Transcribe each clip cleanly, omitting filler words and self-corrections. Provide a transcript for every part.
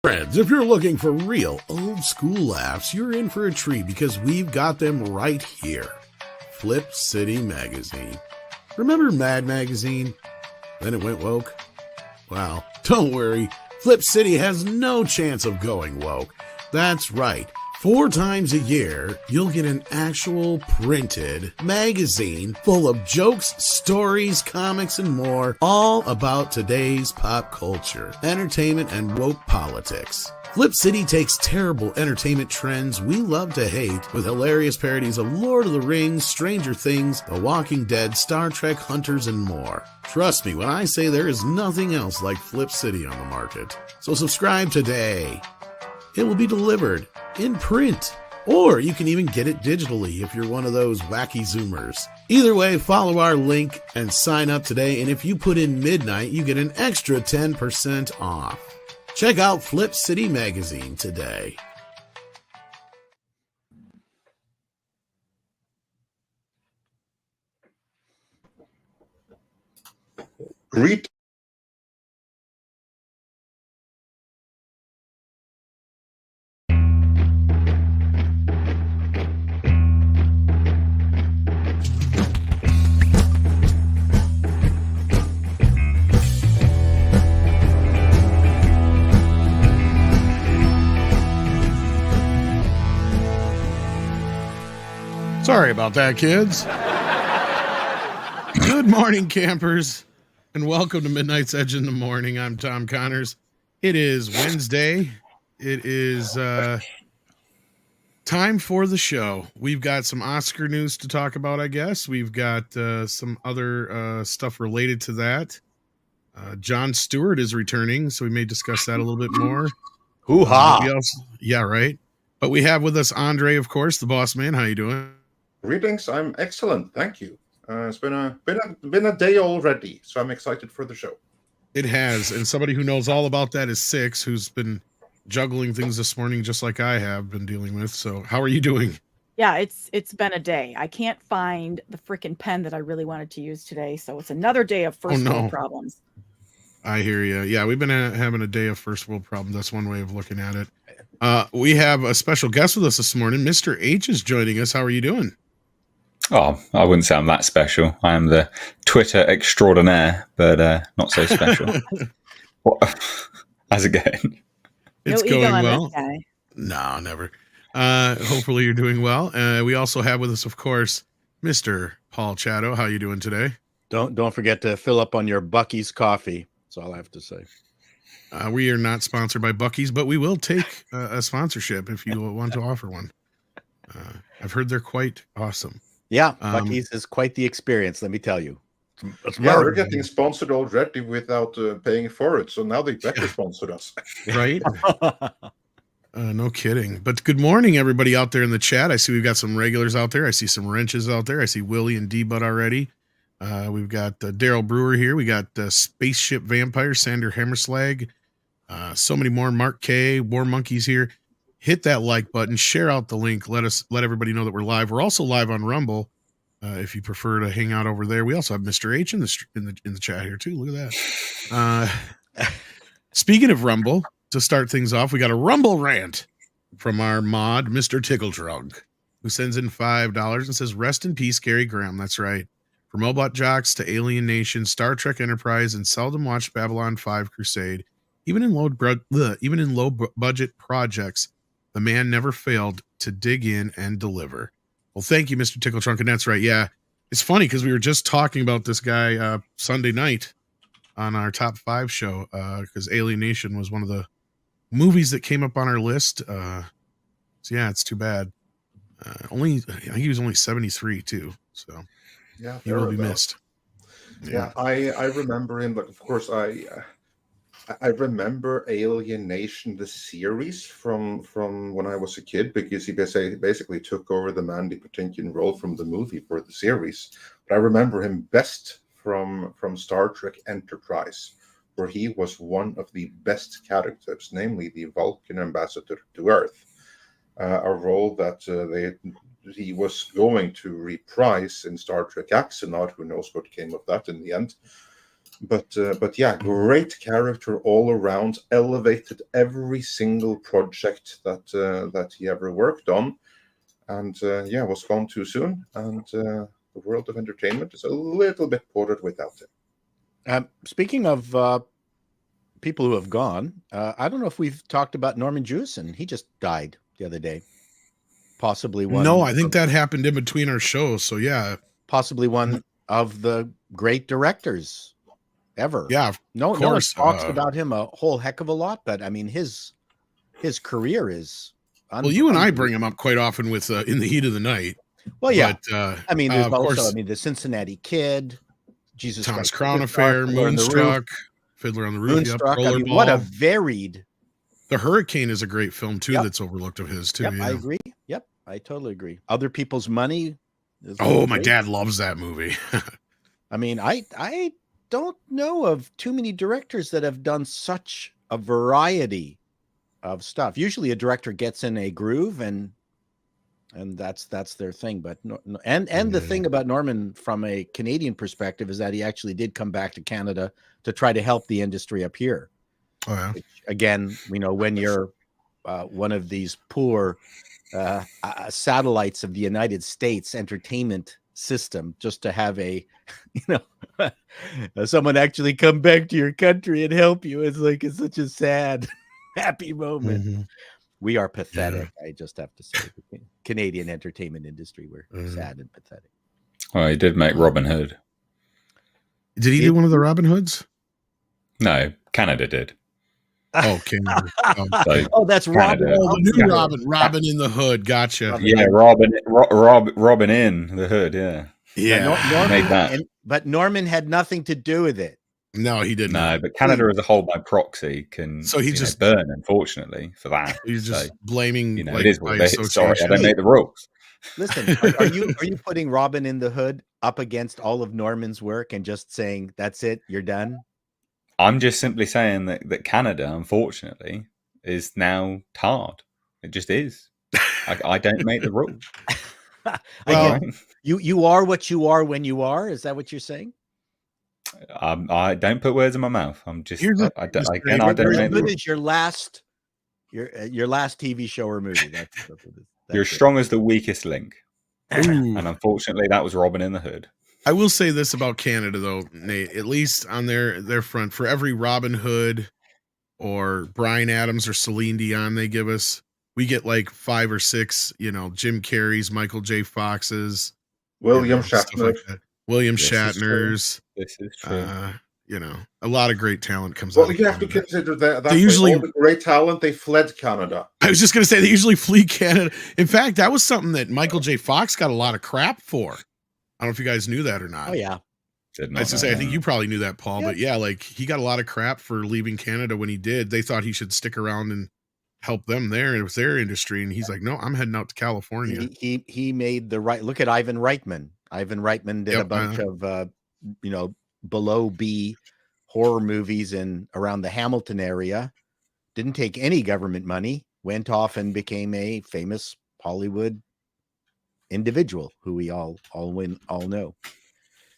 Friends, if you're looking for real old school laughs, you're in for a treat because we've got them right here. Flip City Magazine. Remember Mad Magazine? Then it went woke? Well, don't worry. Flip City has no chance of going woke. That's right. 4 times a year, you'll get an actual printed magazine full of jokes, stories, comics, and more, all about today's pop culture, entertainment, and woke politics. Flip City takes terrible entertainment trends we love to hate with hilarious parodies of Lord of the Rings, Stranger Things, The Walking Dead, Star Trek, Hunters, and more. Trust me when I say there is nothing else like Flip City on the market. So subscribe today. It will be delivered in print, or you can even get it digitally if you're one of those wacky Zoomers. Either way, follow our link and sign up today, and if you put in midnight, you get an extra 10% off. Check out Flip City Magazine today. Greet. Sorry about that, kids. Good morning, campers, and welcome to Midnight's Edge in the Morning. I'm Tom Connors. It is Wednesday. It is time for the show. We've got some Oscar news to talk about, I guess. We've got some other stuff related to that. Jon Stewart is returning, so we may discuss that a little bit more. Hoo-ha! Yeah, right. But we have with us Andre, of course, the boss man. How you doing? Greetings. I'm excellent. Thank you. It's been a day already, so I'm excited for the show. It has, and somebody who knows all about that is Six, who's been juggling things this morning, just like I have been dealing with. So, how are you doing? Yeah, it's been a day. I can't find the freaking pen that I really wanted to use today, so it's another day of first world problems. I hear you. Yeah, we've been having a day of first world problems. That's one way of looking at it. We have a special guest with us this morning. Mr. H is joining us. How are you doing? Oh, I wouldn't say I'm that special. I am the Twitter extraordinaire, but not so special. How's it going? It's no going ego well. On this guy. No, never. Hopefully you're doing well. We also have with us, of course, Mr. Paul Chato. How you doing today? Don't forget to fill up on your Buc-ee's coffee. That's all I have to say. We are not sponsored by Buc-ee's, but we will take a sponsorship if you want to offer one. I've heard they're quite awesome. Yeah, Buc-ee's is quite the experience, let me tell you. Yeah, we're getting sponsored already without paying for it, so now they better sponsor us. Right? No kidding. But good morning, everybody out there in the chat. I see we've got some regulars out there. I see some wrenches out there. I see Willie and D-Bud already. We've got Daryl Brewer here. We got Spaceship Vampire, Sander Hammerslag. So many more. Mark K, War Monkeys here. Hit that like button, share out the link. Let everybody know that we're live. We're also live on Rumble. If you prefer to hang out over there, we also have Mr. H in the chat here too. Look at that. Speaking of Rumble, to start things off, we got a Rumble rant from our mod, Mr. Tickle Drunk, who sends in $5 and says, "Rest in peace, Gary Graham." That's right. From Mobot Jocks to Alien Nation, Star Trek Enterprise, and seldom watched Babylon 5 Crusade, even in low budget projects, the man never failed to dig in and deliver. Well, thank you, Mr. Tickle Trunk. And that's right. Yeah. It's funny because we were just talking about this guy Sunday night on our top 5 show because Alien Nation was one of the movies that came up on our list. So yeah, it's too bad. He was only 73 too. So yeah, he will be missed. Yeah, I remember him, but of course I remember Alien Nation, the series from when I was a kid, because he basically took over the Mandy Patinkin role from the movie for the series. But I remember him best from Star Trek Enterprise, where he was one of the best characters, namely the Vulcan ambassador to Earth, a role that he was going to reprise in Star Trek Axonaut. Who knows what came of that in the end? but yeah, great character all around. Elevated every single project that he ever worked on, and yeah, was gone too soon. And the world of entertainment is a little bit bored without him. Speaking of people who have gone, I don't know if we've talked about Norman Jewison. He just died the other day. Possibly one. No, I think that happened in between our shows. So yeah, possibly one of the great directors ever. Yeah, no one talks about him a whole heck of a lot, but I mean his career is. Well, you and I bring him up quite often with In the Heat of the Night. Well, yeah. But, I mean, there's also, course, I mean, the Cincinnati Kid, Jesus Thomas Christ, Crown Affair, Moonstruck, Fiddler on the Roof. Moonstruck. I mean, what a varied. The Hurricane is a great film too. Yep. That's overlooked of his too. Yep, I agree. Yep, I totally agree. Other People's Money. Oh, my dad loves that movie. I mean, I don't know of too many directors that have done such a variety of stuff. Usually, a director gets in a groove and that's their thing. But the thing about Norman from a Canadian perspective is that he actually did come back to Canada to try to help the industry up here. Oh, yeah. Which, again, you know, when you're one of these poor satellites of the United States entertainment system, just to have a, you know, someone actually come back to your country and help you, it's like, it's such a sad, happy moment. Mm-hmm. We are pathetic. Yeah. I just have to say, the Canadian entertainment industry, we're sad and pathetic. Well, he did make Robin Hood. Did he do one of the Robin Hoods? No, Canada did. Oh, Canada. Oh, that's Robin. Oh, the new Robin in the Hood. Gotcha. Yeah, Robin in the Hood. Yeah. Yeah. Made that. But Norman had nothing to do with it. No, he didn't. No, but Canada as a whole by proxy can just burn, unfortunately, for that. He's just blaming, you know, it is what they, sorry, I don't make the rules. Listen, are you putting Robin in the Hood up against all of Norman's work and just saying, that's it, you're done? I'm just simply saying that Canada, unfortunately, is now tarred. It just is. I don't make the rules. Well, you are what you are when you are. Is that what you're saying? I don't put words in my mouth. I'm just. I don't make the rules. Is your last TV show or movie? That's you're as strong as the weakest link. And unfortunately, that was Robin in the Hood. I will say this about Canada, though, Nate. At least on their front, for every Robin Hood or Bryan Adams or Celine Dion they give us, we get like 5 or 6, you know, Jim Carrey's, Michael J. Fox's, William Shatner, like William Shatner's. This is true. You know, a lot of great talent comes out. Well, you have to consider that they usually all the great talent, they fled Canada. I was just going to say they usually flee Canada. In fact, that was something that Michael J. Fox got a lot of crap for. I don't know if you guys knew that or not. Oh, yeah. I was to say, I think you probably knew that, Paul. But yeah, like he got a lot of crap for leaving Canada when he did. They thought he should stick around and help them there. It was their industry. And he's like, no, I'm heading out to California. He made the right. Look at Ivan Reitman. Ivan Reitman did a bunch of, you know, below B horror movies around the Hamilton area. Didn't take any government money. Went off and became a famous Hollywood individual who we all know.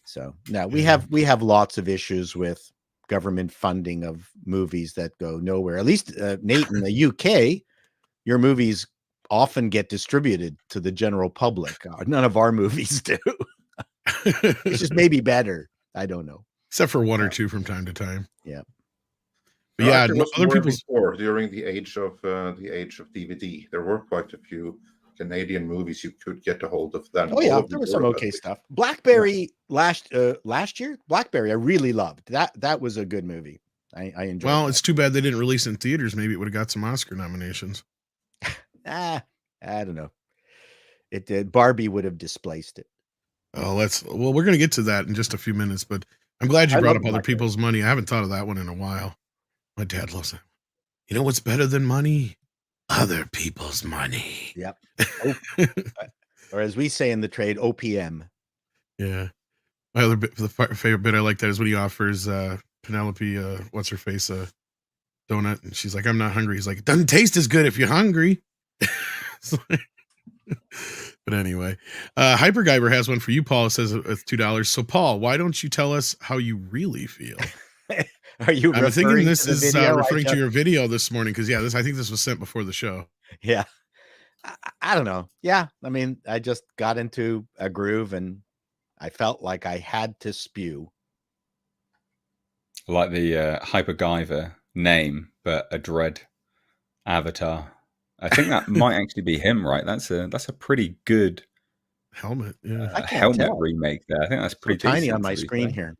So now we have lots of issues with government funding of movies that go nowhere. At least Nate, in the UK, your movies often get distributed to the general public. None of our movies do. It's just maybe better. I don't know. Except for one or two from time to time. Yeah. But yeah, other people during the age of DVD, there were quite a few Canadian movies you could get a hold of then. Oh yeah, there was some okay stuff. Blackberry last year. Blackberry, I really loved that. That was a good movie. I enjoyed. Well, it's too bad they didn't release it in theaters. Maybe it would have got some Oscar nominations. I don't know. It did. Barbie would have displaced it. Oh, we're gonna get to that in just a few minutes. But I'm glad you brought up Other People's Money. I haven't thought of that one in a while. My dad loves it. You know what's better than money? Other people's money. Yep. Or as we say in the trade, OPM. Yeah. My other bit, the favorite bit I like that is when he offers Penelope, what's her face, a donut, and she's like, "I'm not hungry." He's like, "It doesn't taste as good if you're hungry." But But anyway, Hyperguyver has one for you, Paul. It says it's $2. So, Paul, why don't you tell us how you really feel? Are you? I'm thinking this to the is video referring to your video this morning because I think this was sent before the show. Yeah, I don't know. Yeah, I mean, I just got into a groove and I felt like I had to spew. I like the Hyperguyver name, but a dread avatar. I think that might actually be him, right? That's a pretty good helmet. Yeah, helmet remake there. I think that's pretty tiny on my screen here.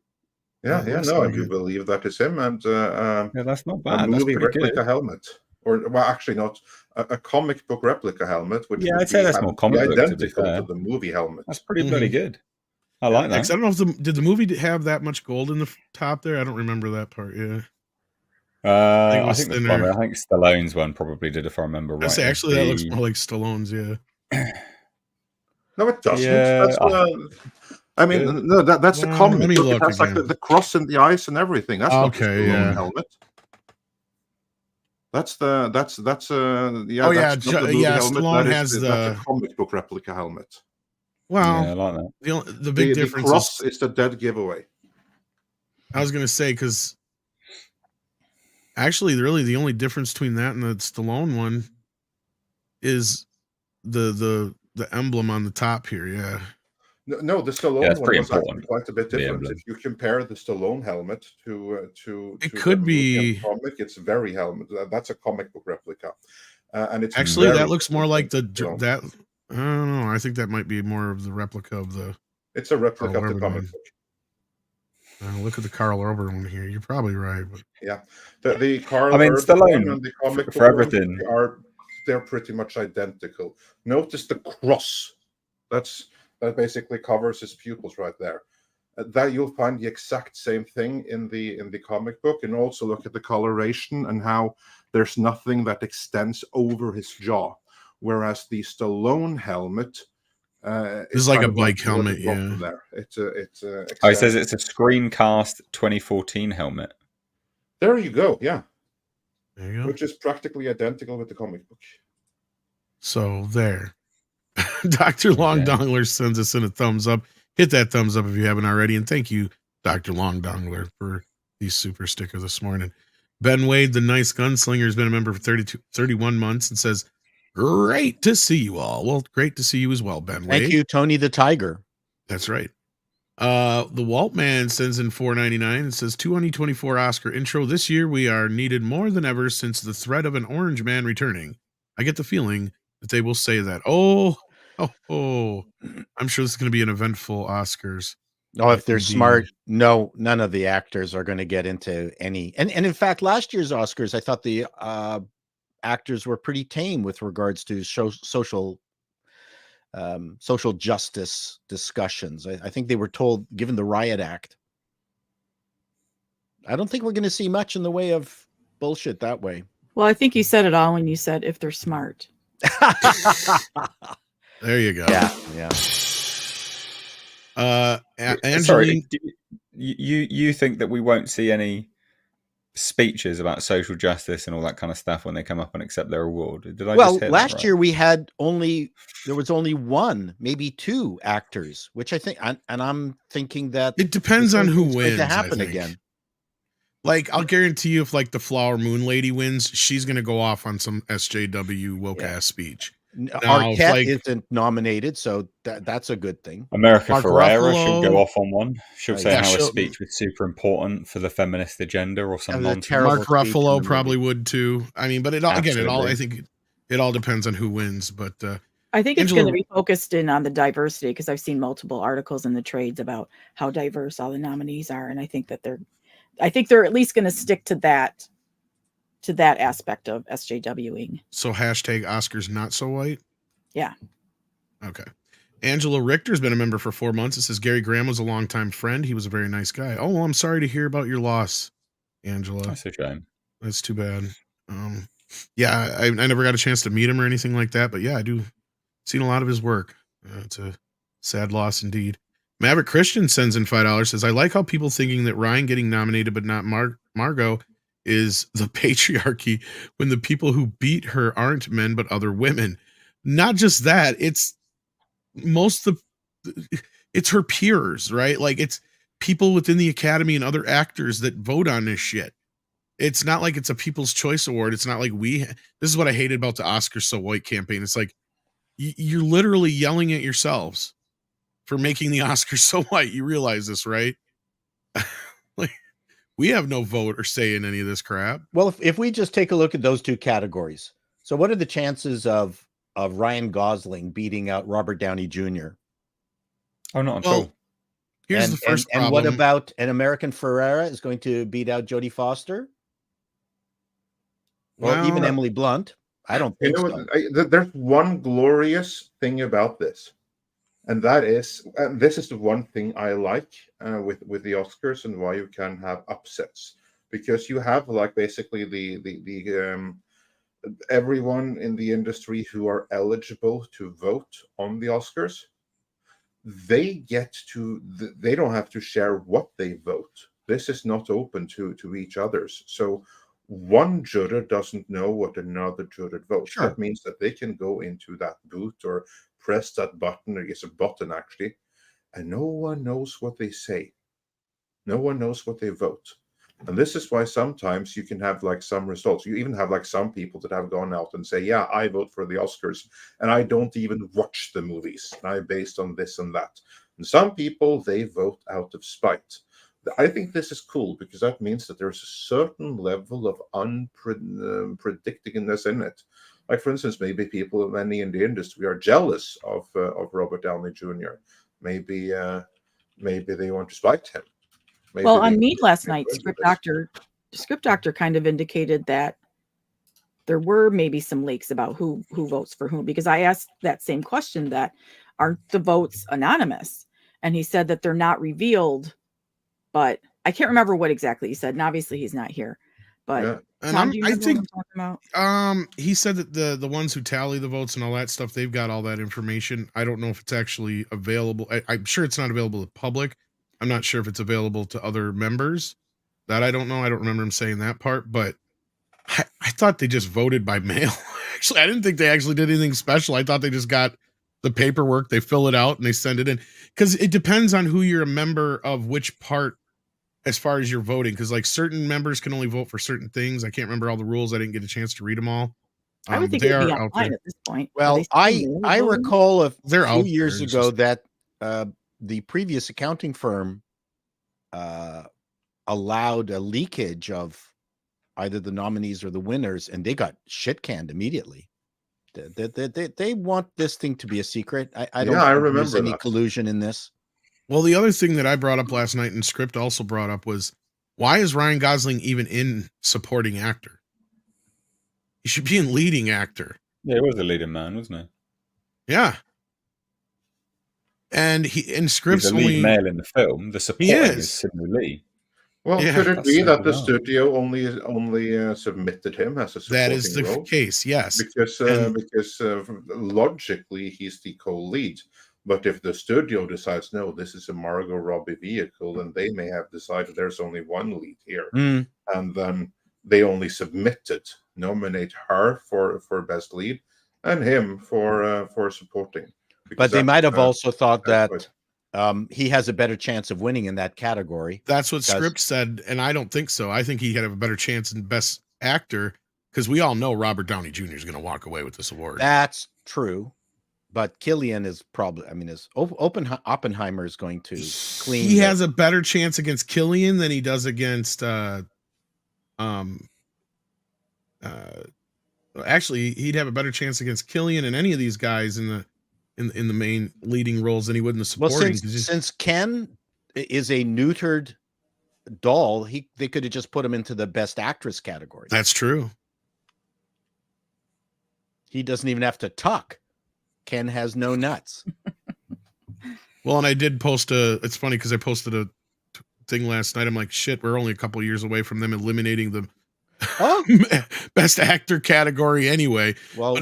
Yeah, no, I do believe that is him, and yeah, that's not bad. A movie that's replica good. helmet, or well, actually not a comic book replica helmet, which I'd say that's more comic book, identical to the movie helmet. That's pretty bloody good. I like that. I don't know if did the movie have that much gold in the top there. I don't remember that part. Yeah. I think Stallone's one probably did, if I remember right. Actually, that looks more like Stallone's. Yeah. No, it doesn't. Yeah, that's no, that's the comic. It has like the cross in the eyes and everything. That's not the Stallone helmet. That's Stallone has that's a comic book replica helmet. Well, I like that. The big difference the cross is the dead giveaway. I was going to say, because actually, really, the only difference between that and the Stallone one is the emblem on the top here. Yeah. No, the Stallone one was actually quite a bit different. If you compare the Stallone helmet to it could be comic, it's very helmet. That's a comic book replica, and it's actually that looks more like that. I don't know. I think that might be more of the replica of the. It's a replica of the comic book. Look at the Carl Urban one here. You're probably right, but yeah, the Carl. Stallone and the comic for everything they're pretty much identical. Notice the cross. That basically covers his pupils right there. That you'll find the exact same thing in the comic book, and also look at the coloration and how there's nothing that extends over his jaw. Whereas the Stallone helmet is like a bike helmet. Yeah, there. It's a. It says it's a Screencast 2014 helmet. There you go. Yeah, there you go. Which is practically identical with the comic book. So there, Dr. Long Dongler sends us in a thumbs up. Hit that thumbs up if you haven't already, and thank you, Dr. Long Dongler, for the super sticker this morning. Ben Wade, the nice gunslinger, has been a member for 31 months and says, great to see you all. Well, great to see you as well, Ben Wade. Thank you, Tony the Tiger. That's right. The Walt Man sends in $4.99 and says 2024 Oscar intro. This year we are needed more than ever since the threat of an orange man returning. I get the feeling that they will say that. Oh. I'm sure this is going to be an eventful Oscars. Oh, if they're smart, no, none of the actors are going to get into any. And in fact, last year's Oscars, I thought the actors were pretty tame with regards to social justice discussions. I think they were given the Riot Act. I don't think we're going to see much in the way of bullshit that way. Well, I think you said it all when you said if they're smart. There you go. Yeah. Angeline, sorry, you think that we won't see any speeches about social justice and all that kind of stuff when they come up and accept their award? Did I just hear last that right? year there was only one, maybe two actors, which I think, and I'm thinking that it depends on who wins. To happen again. Like, I'll guarantee you, if like the Flower Moon Lady wins, she's going to go off on some SJW woke ass speech. Arquette isn't nominated, so that's a good thing. America Ferrera should go off on one. She'll say how a speech was super important for the feminist agenda or some nonsense. Mark Ruffalo probably would too. I mean, but I think it all depends on who wins. But I think it's going to be focused in on the diversity, because I've seen multiple articles in the trades about how diverse all the nominees are, and I think they're at least going to stick to that aspect of SJWing. So hashtag Oscars not so white. Yeah. Okay. Angela Richter's been a member for 4 months. It says Gary Graham was a longtime friend. He was a very nice guy. Oh, well, I'm sorry to hear about your loss, Angela. That's a shame. That's too bad. Yeah, I never got a chance to meet him or anything like that, but yeah, I do seen a lot of his work. It's a sad loss indeed. Maverick Christian sends in $5. Says, I like how people thinking that Ryan getting nominated but not Margot is the patriarchy when the people who beat her aren't men but other women. Not just that, it's most of it's her peers, right? Like it's people within the Academy and other actors that vote on this shit. It's not like it's a People's Choice Award. It's not like this is what I hated about the Oscars So White campaign. It's like you're literally yelling at yourselves for making the Oscars so white. You realize this, right? Like we have no vote or say in any of this crap. Well, if we just take a look at those two categories, so what are the chances of Ryan Gosling beating out Robert Downey Jr.? Oh, not at all. Here's the first problem. And what about an American Ferrera is going to beat out Jodie Foster? Or even Emily Blunt? I don't think so. There's one glorious thing about this. And that is, this is the one thing I like with the Oscars and why you can have upsets. Because you have like basically the everyone in the industry who are eligible to vote on the Oscars, they don't have to share what they vote. This is not open to each other's. So one juror doesn't know what another juror votes. Sure. That means that they can go into that booth or press that button, or it's a button actually, and no one knows what they say. No one knows what they vote. And this is why sometimes you can have like some results. You even have like some people that have gone out and say, yeah, I vote for the Oscars and I don't even watch the movies. I based on this and that. And some people, they vote out of spite. I think this is cool because that means that there's a certain level of unpredictableness in it. Like, for instance, maybe many in the industry are jealous of Robert Downey Jr. Maybe they want to spite him. Maybe on Meet last night, Script Doctor kind of indicated that there were maybe some leaks about who votes for whom, because I asked that same question, that aren't the votes anonymous? And he said that they're not revealed, but I can't remember what exactly he said. And obviously he's not here. But yeah. Tom, do you know what I'm talking about? He said that the ones who tally the votes and all that stuff, they've got all that information. I don't know if it's actually available. I'm sure it's not available to the public. I'm not sure if it's available to other members. That I don't know. I don't remember him saying that part, but I thought they just voted by mail. Actually, I didn't think they actually did anything special. I thought they just got the paperwork, they fill it out, and they send it in. Because it depends on who you're a member of, which part, as far as you're voting. Because like certain members can only vote for certain things. I can't remember all the rules. I didn't get a chance to read them all. I would think they'd be online at this point. Well, I recall a few years ago that the previous accounting firm allowed a leakage of either the nominees or the winners, and they got shit canned immediately. They want this thing to be a secret. I don't think there's any collusion in this. Well, the other thing that I brought up last night and Script also brought up was, why is Ryan Gosling even in supporting actor? He should be in leading actor. Yeah, he was a leading man, wasn't he? Yeah. And Script's He's the lead male in the film. The supporting is Sidney Lee. Well, could it be that the studio only submitted him as a supporting That is the role? case, yes. Because logically he's the co-lead. But if the studio decides, no, this is a Margot Robbie vehicle, then they may have decided there's only one lead here. And then they only nominate her for best lead and him for supporting. But they might have also thought that he has a better chance of winning in that category. That's what Script said, and I don't think so. I think he had a better chance in Best Actor, because we all know Robert Downey Jr. is going to walk away with this award. That's true. But Killian is probably, Oppenheimer is going to clean. He has a better chance against Killian than he does against actually he'd have a better chance against Killian and any of these guys in the main leading roles than he would in the supporting. Well, since Ken is a neutered doll, they could have just put him into the Best Actress category. That's true. He doesn't even have to tuck. Ken has no nuts. Well, and I did post it's funny because I posted a thing last night. I'm like, shit, we're only a couple of years away from them eliminating the Best Actor category anyway. Well,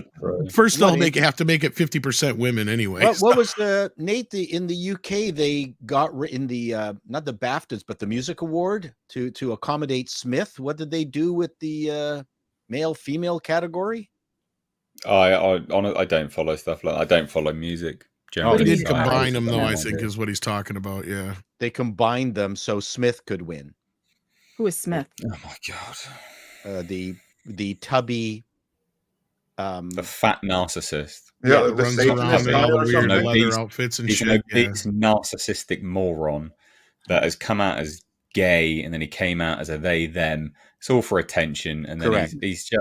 first they'll have to make it 50% women anyway. What was Nate, in the UK, they got in the not the BAFTAs, but the music award to accommodate Smith. What did they do with the male-female category? I don't follow stuff like that. I don't follow music. Oh, he Generally, did mean, combine them, though, I Yeah. think is what he's talking about. Yeah. They combined them so Smith could win. Who is Smith? Oh my god. The tubby The fat narcissist. Yeah, That the runs Satanist around in all guy the or weird something. leather outfits and He's an shit. Yeah. obese narcissistic moron that has come out as gay and then he came out as a they them. It's all for attention, and then Correct. he's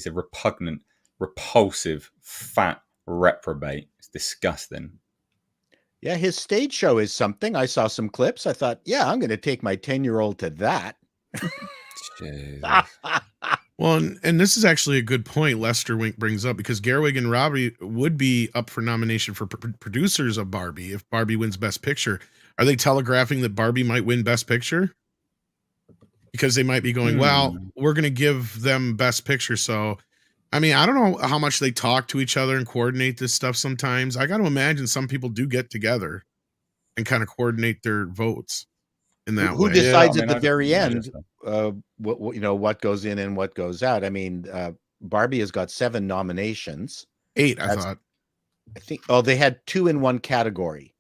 a repugnant, repulsive, fat reprobate. It's disgusting. Yeah, his stage show is something. I saw some clips. I thought, yeah, I'm going to take my 10-year-old to that. Jesus. Well, and this is actually a good point Lester Wink brings up, because Gerwig and Robbie would be up for nomination for producers of Barbie if Barbie wins Best Picture. Are they telegraphing that Barbie might win Best Picture? Because they might be going, well, we're going to give them Best Picture. So, I mean, I don't know how much they talk to each other and coordinate this stuff sometimes. I got to imagine some people do get together and kind of coordinate their votes in that Who way. decides Yeah, I at mean, the very I end what goes in and what goes out? I mean, Barbie has got 7 nominations. 8, I thought. I think. Oh, they had 2 in one category.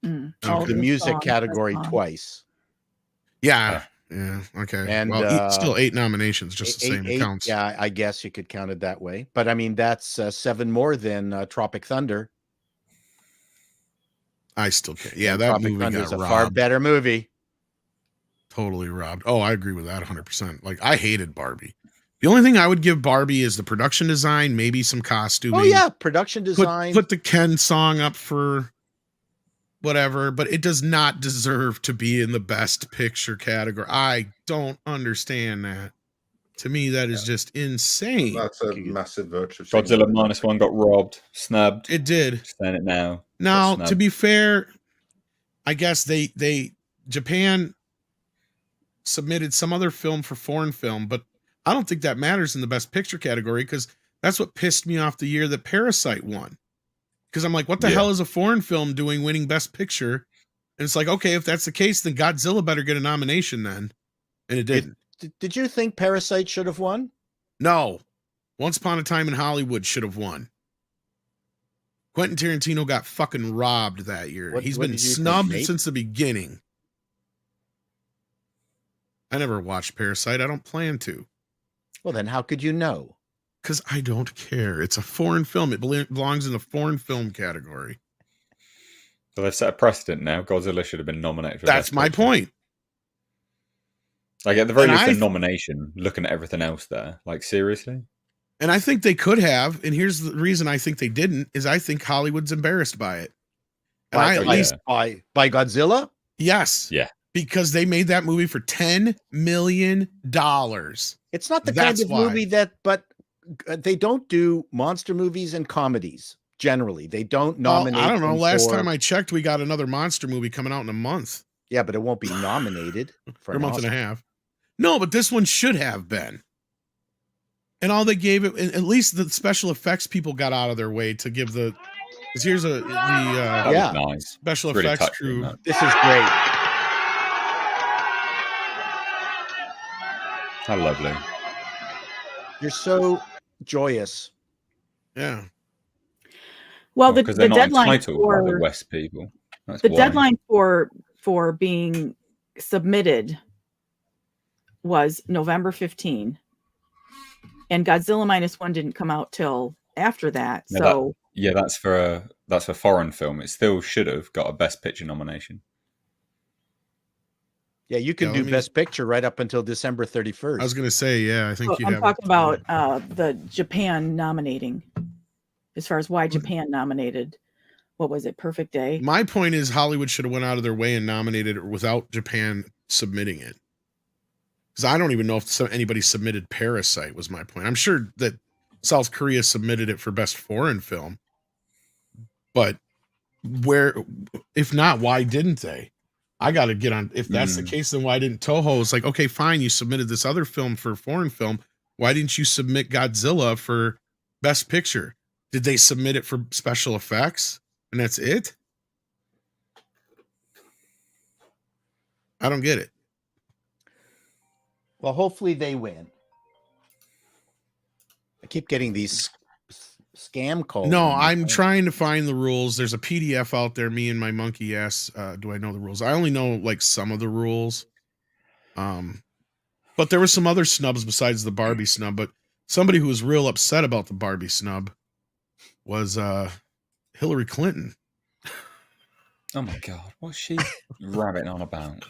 Mm. Okay. The music song, category the song. twice. Yeah. Yeah. Okay. And, well, still 8 nominations, just the same. It counts. Yeah, I guess you could count it that way. But I mean, that's 7 more than Tropic Thunder. I still can't. Yeah, And that Tropic movie Thunder got is a robbed. far better movie. Totally robbed. Oh, I agree with that 100%. Like, I hated Barbie. The only thing I would give Barbie is the production design, maybe some costuming. Oh yeah, production design. Put the Ken song up for whatever, but it does not deserve to be in the Best Picture category. I don't understand that. To me, that is just insane. That's a massive virtue. Godzilla -1 got robbed, snubbed. It did. Saying it now. Now, Got to snubbed. be fair, I guess Japan submitted some other film for foreign film, but I don't think that matters in the Best Picture category, because that's what pissed me off the year that Parasite won. Because I'm like, what the hell is a foreign film doing winning Best Picture? And it's like, okay, if that's the case, then Godzilla better get a nomination then. And it didn't. Did you think Parasite should have won? No. Once Upon a Time in Hollywood should have won. Quentin Tarantino got fucking robbed that year. He's been snubbed since the beginning. I never watched Parasite. I don't plan to. Well, then how could you know? Because I don't care. It's a foreign film. It belongs in the foreign film category. So they've set a precedent now. Godzilla should have been nominated for That's Best my Picture. point. Like, at the very And least, I- a nomination, looking at everything else there. Like, seriously? And I think they could have. And here's the reason I think they didn't, is I think Hollywood's embarrassed by it. And I at least... By Godzilla? Yes. Yeah. Because they made that movie for $10 million. It's not the kind of movie but they don't do monster movies and comedies. Generally, they don't nominate. I don't know. Last time I checked, we got another monster movie coming out in a month. Yeah, but it won't be nominated for a month and a half. No, but this one should have been. And all they gave it, at least the special effects people got out of their way to give the. Because here's nice. Special Really effects crew. This is great. How lovely. You're so joyous. Yeah. Well, the they're not deadline entitled for by the West people. That's the why. deadline for being submitted was November 15, and Godzilla -1 didn't come out till after that. No, So that's for foreign film. It still should have got a Best Picture nomination. Yeah, you can do Best Picture right up until December 31st. I was going to say, yeah, I think I'm talking about the Japan nominating. As far as why Japan nominated, what was it, Perfect Day? My point is Hollywood should have went out of their way and nominated it without Japan submitting it. Because I don't even know if anybody submitted Parasite, was my point. I'm sure that South Korea submitted it for Best Foreign Film. But if not, why didn't they? I got to get on. If that's the case, then why didn't Toho? It's like, okay, fine. You submitted this other film for foreign film. Why didn't you submit Godzilla for Best Picture? Did they submit it for special effects? And that's it? I don't get it. Well, hopefully they win. I keep getting these scam call. No, I'm trying to find the rules. There's a PDF out there. Me and my monkey ass. Do I know the rules? I only know like some of the rules. But there were some other snubs besides the Barbie snub. But somebody who was real upset about the Barbie snub was Hillary Clinton. Oh my God, what's she rabbiting on about?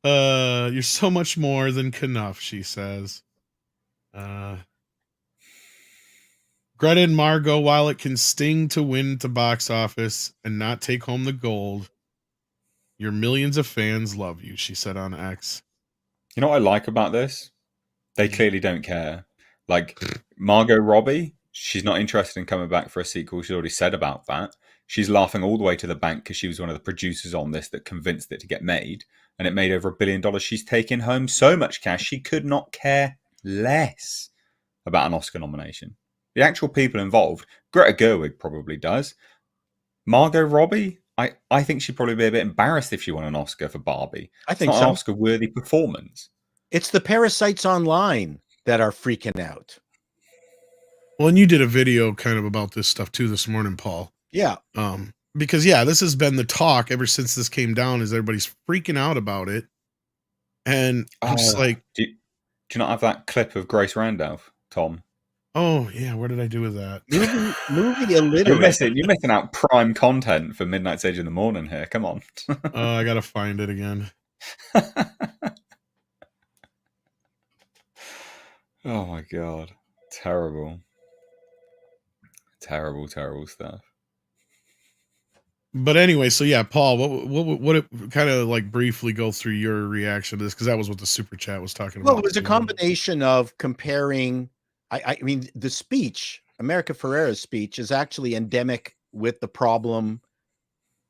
You're so much more than Knuff, she says. Greta and Margot, while it can sting to win at the box office and not take home the gold, your millions of fans love you, she said on X. You know what I like about this? They clearly don't care. Like, Margot Robbie, she's not interested in coming back for a sequel. She's already said about that. She's laughing all the way to the bank because she was one of the producers on this that convinced it to get made. And it made over $1 billion. She's taken home so much cash, she could not care less about an Oscar nomination. The actual people involved, Greta Gerwig probably does. Margot Robbie, I think she'd probably be a bit embarrassed if she won an Oscar for Barbie. I think it's not so. an Oscar-worthy performance. It's the parasites online that are freaking out. Well, and you did a video kind of about this stuff too this morning, Paul. Yeah. Because this has been the talk ever since this came down, is everybody's freaking out about it. And I'm just like, do you not have that clip of Grace Randolph, Tom? Oh yeah, what did I do with that? Movie illiterate. You're missing out prime content for Midnight Sage in the Morning here. Come on. I gotta find it again. Oh my God. Terrible. Terrible stuff. But anyway, so yeah, Paul, what kind of like briefly go through your reaction to this, because that was what the super chat was talking about. Well, it was a combination of comparing. I mean, the speech, America Ferrera's speech, is actually endemic with the problem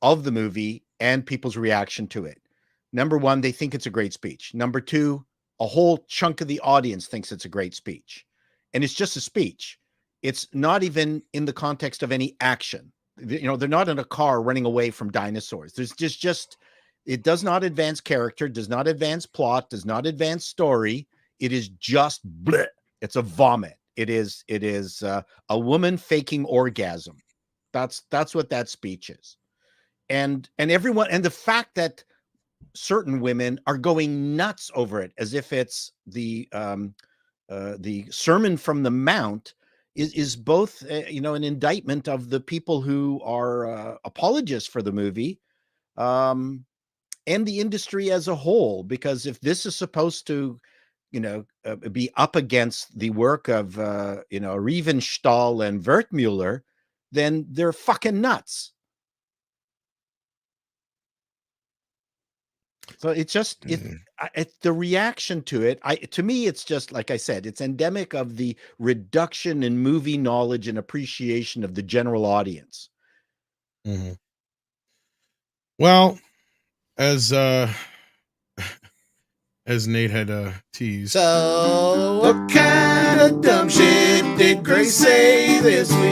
of the movie and people's reaction to it. Number one, they think it's a great speech. Number two, a whole chunk of the audience thinks it's a great speech. And it's just a speech. It's not even in the context of any action. You know, they're not in a car running away from dinosaurs. There's just it does not advance character, does not advance plot, does not advance story. It is just bleh. It's a vomit. It is a woman faking orgasm. That's what that speech is. And everyone, and the fact that certain women are going nuts over it as if it's the Sermon from the Mount is both an indictment of the people who are apologists for the movie and the industry as a whole, because if this is supposed to be up against the work of Riefenstahl and Wertmüller, then they're fucking nuts. So it's just the reaction to it. To me, it's just like I said, it's endemic of the reduction in movie knowledge and appreciation of the general audience. Mm-hmm. Well, as Nate had teased. So what kind of dumb shit did Grace say this week?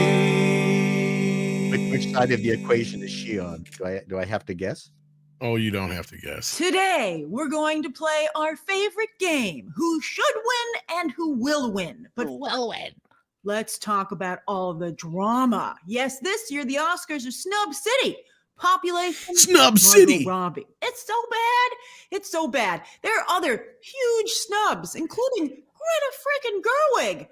Which side of the equation is she on? Do I have to guess? Oh, you don't have to guess. Today, we're going to play our favorite game, Who Should Win and Who Will Win. But let's talk about all the drama. Yes, this year, the Oscars are Snub City. Population Snub City. Robbie. It's so bad. It's so bad. There are other huge snubs, including Greta freaking Gerwig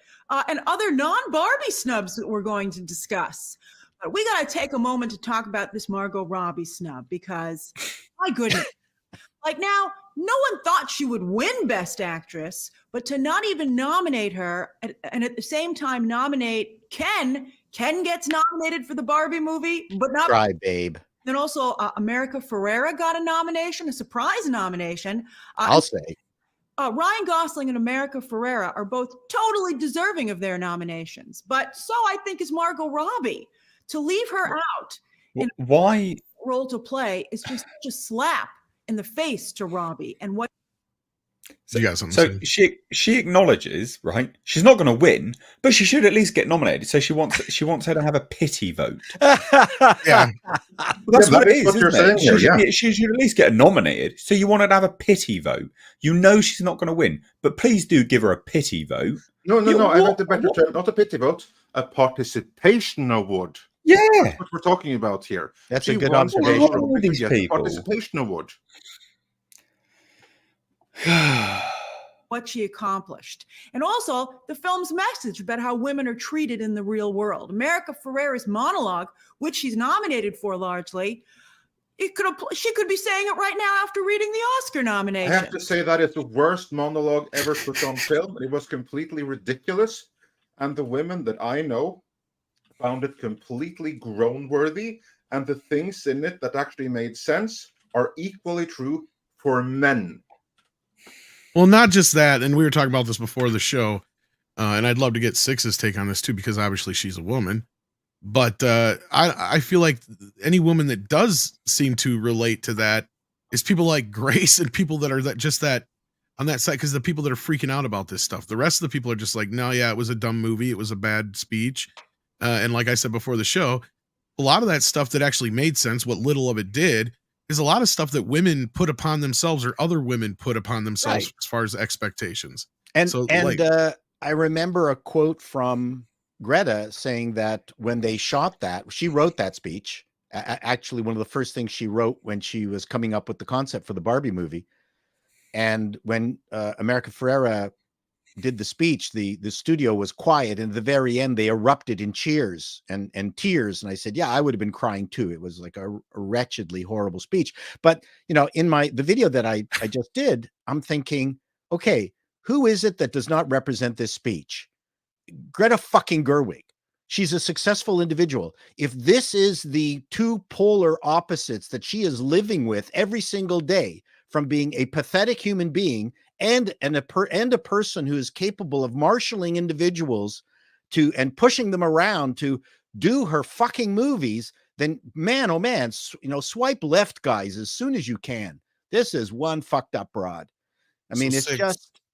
and other non-Barbie snubs that we're going to discuss. But we got to take a moment to talk about this Margot Robbie snub because, my goodness, like now, no one thought she would win Best Actress, but to not even nominate her and at the same time nominate Ken gets nominated for the Barbie movie, but not Try, babe. Then also America Ferrera got a nomination, a surprise nomination. I'll say. Ryan Gosling and America Ferrera are both totally deserving of their nominations, but so I think is Margot Robbie. To leave her out in why role to play is just such a slap in the face to Robbie. And what You got something to say? She acknowledges, right? She's not going to win, but she should at least get nominated. So she wants her to have a pity vote. Yeah, that's what it is. What you're saying here, she should at least get nominated. So you want her to have a pity vote. You know she's not going to win, but please do give her a pity vote. No. I meant a better term, not a pity vote, a participation award. Yeah, that's what we're talking about here. That's a good observation. These people. Participation award. What she accomplished, and also the film's message about how women are treated in the real world. America Ferrera's monologue, which she's nominated for largely, she could be saying it right now after reading the Oscar nomination. I have to say that is the worst monologue ever put on film. It was completely ridiculous, and the women that I know found it completely groan-worthy, and the things in it that actually made sense are equally true for men. Well, not just that, and we were talking about this before the show, and I'd love to get Six's take on this too, because obviously she's a woman. But I feel like any woman that does seem to relate to that is people like Grace and people that are that on that side, because the people that are freaking out about this stuff. The rest of the people are just like, no, yeah, it was a dumb movie. It was a bad speech. And like I said before the show, a lot of that stuff that actually made sense, what little of it did, is a lot of stuff that women put upon themselves or other women put upon themselves as far as expectations. And I remember a quote from Greta saying that when they shot that, she wrote that speech. Actually, one of the first things she wrote when she was coming up with the concept for the Barbie movie. And when America Ferrera did the speech, the studio was quiet, and at the very end they erupted in cheers and tears. And I said, yeah, I would have been crying too. It was like a wretchedly horrible speech. But in the video that I just did, I'm thinking, okay, who is it that does not represent this speech? Greta fucking Gerwig. She's a successful individual. If this is the two polar opposites that she is living with every single day, from being a pathetic human being and a person who is capable of marshaling individuals and pushing them around to do her fucking movies, then man, oh man, swipe left, guys, as soon as you can. This is one fucked up broad. I mean,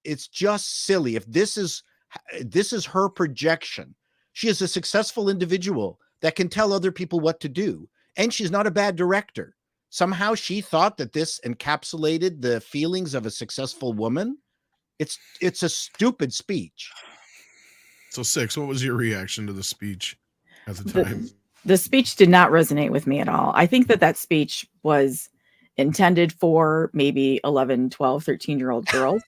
it's just silly. If this is her projection, she is a successful individual that can tell other people what to do, and she's not a bad director. Somehow she thought that this encapsulated the feelings of a successful woman. It's a stupid speech. So, Six, what was your reaction to the speech at the time? The speech did not resonate with me at all. I think that speech was intended for maybe 11, 12, 13-year-old girls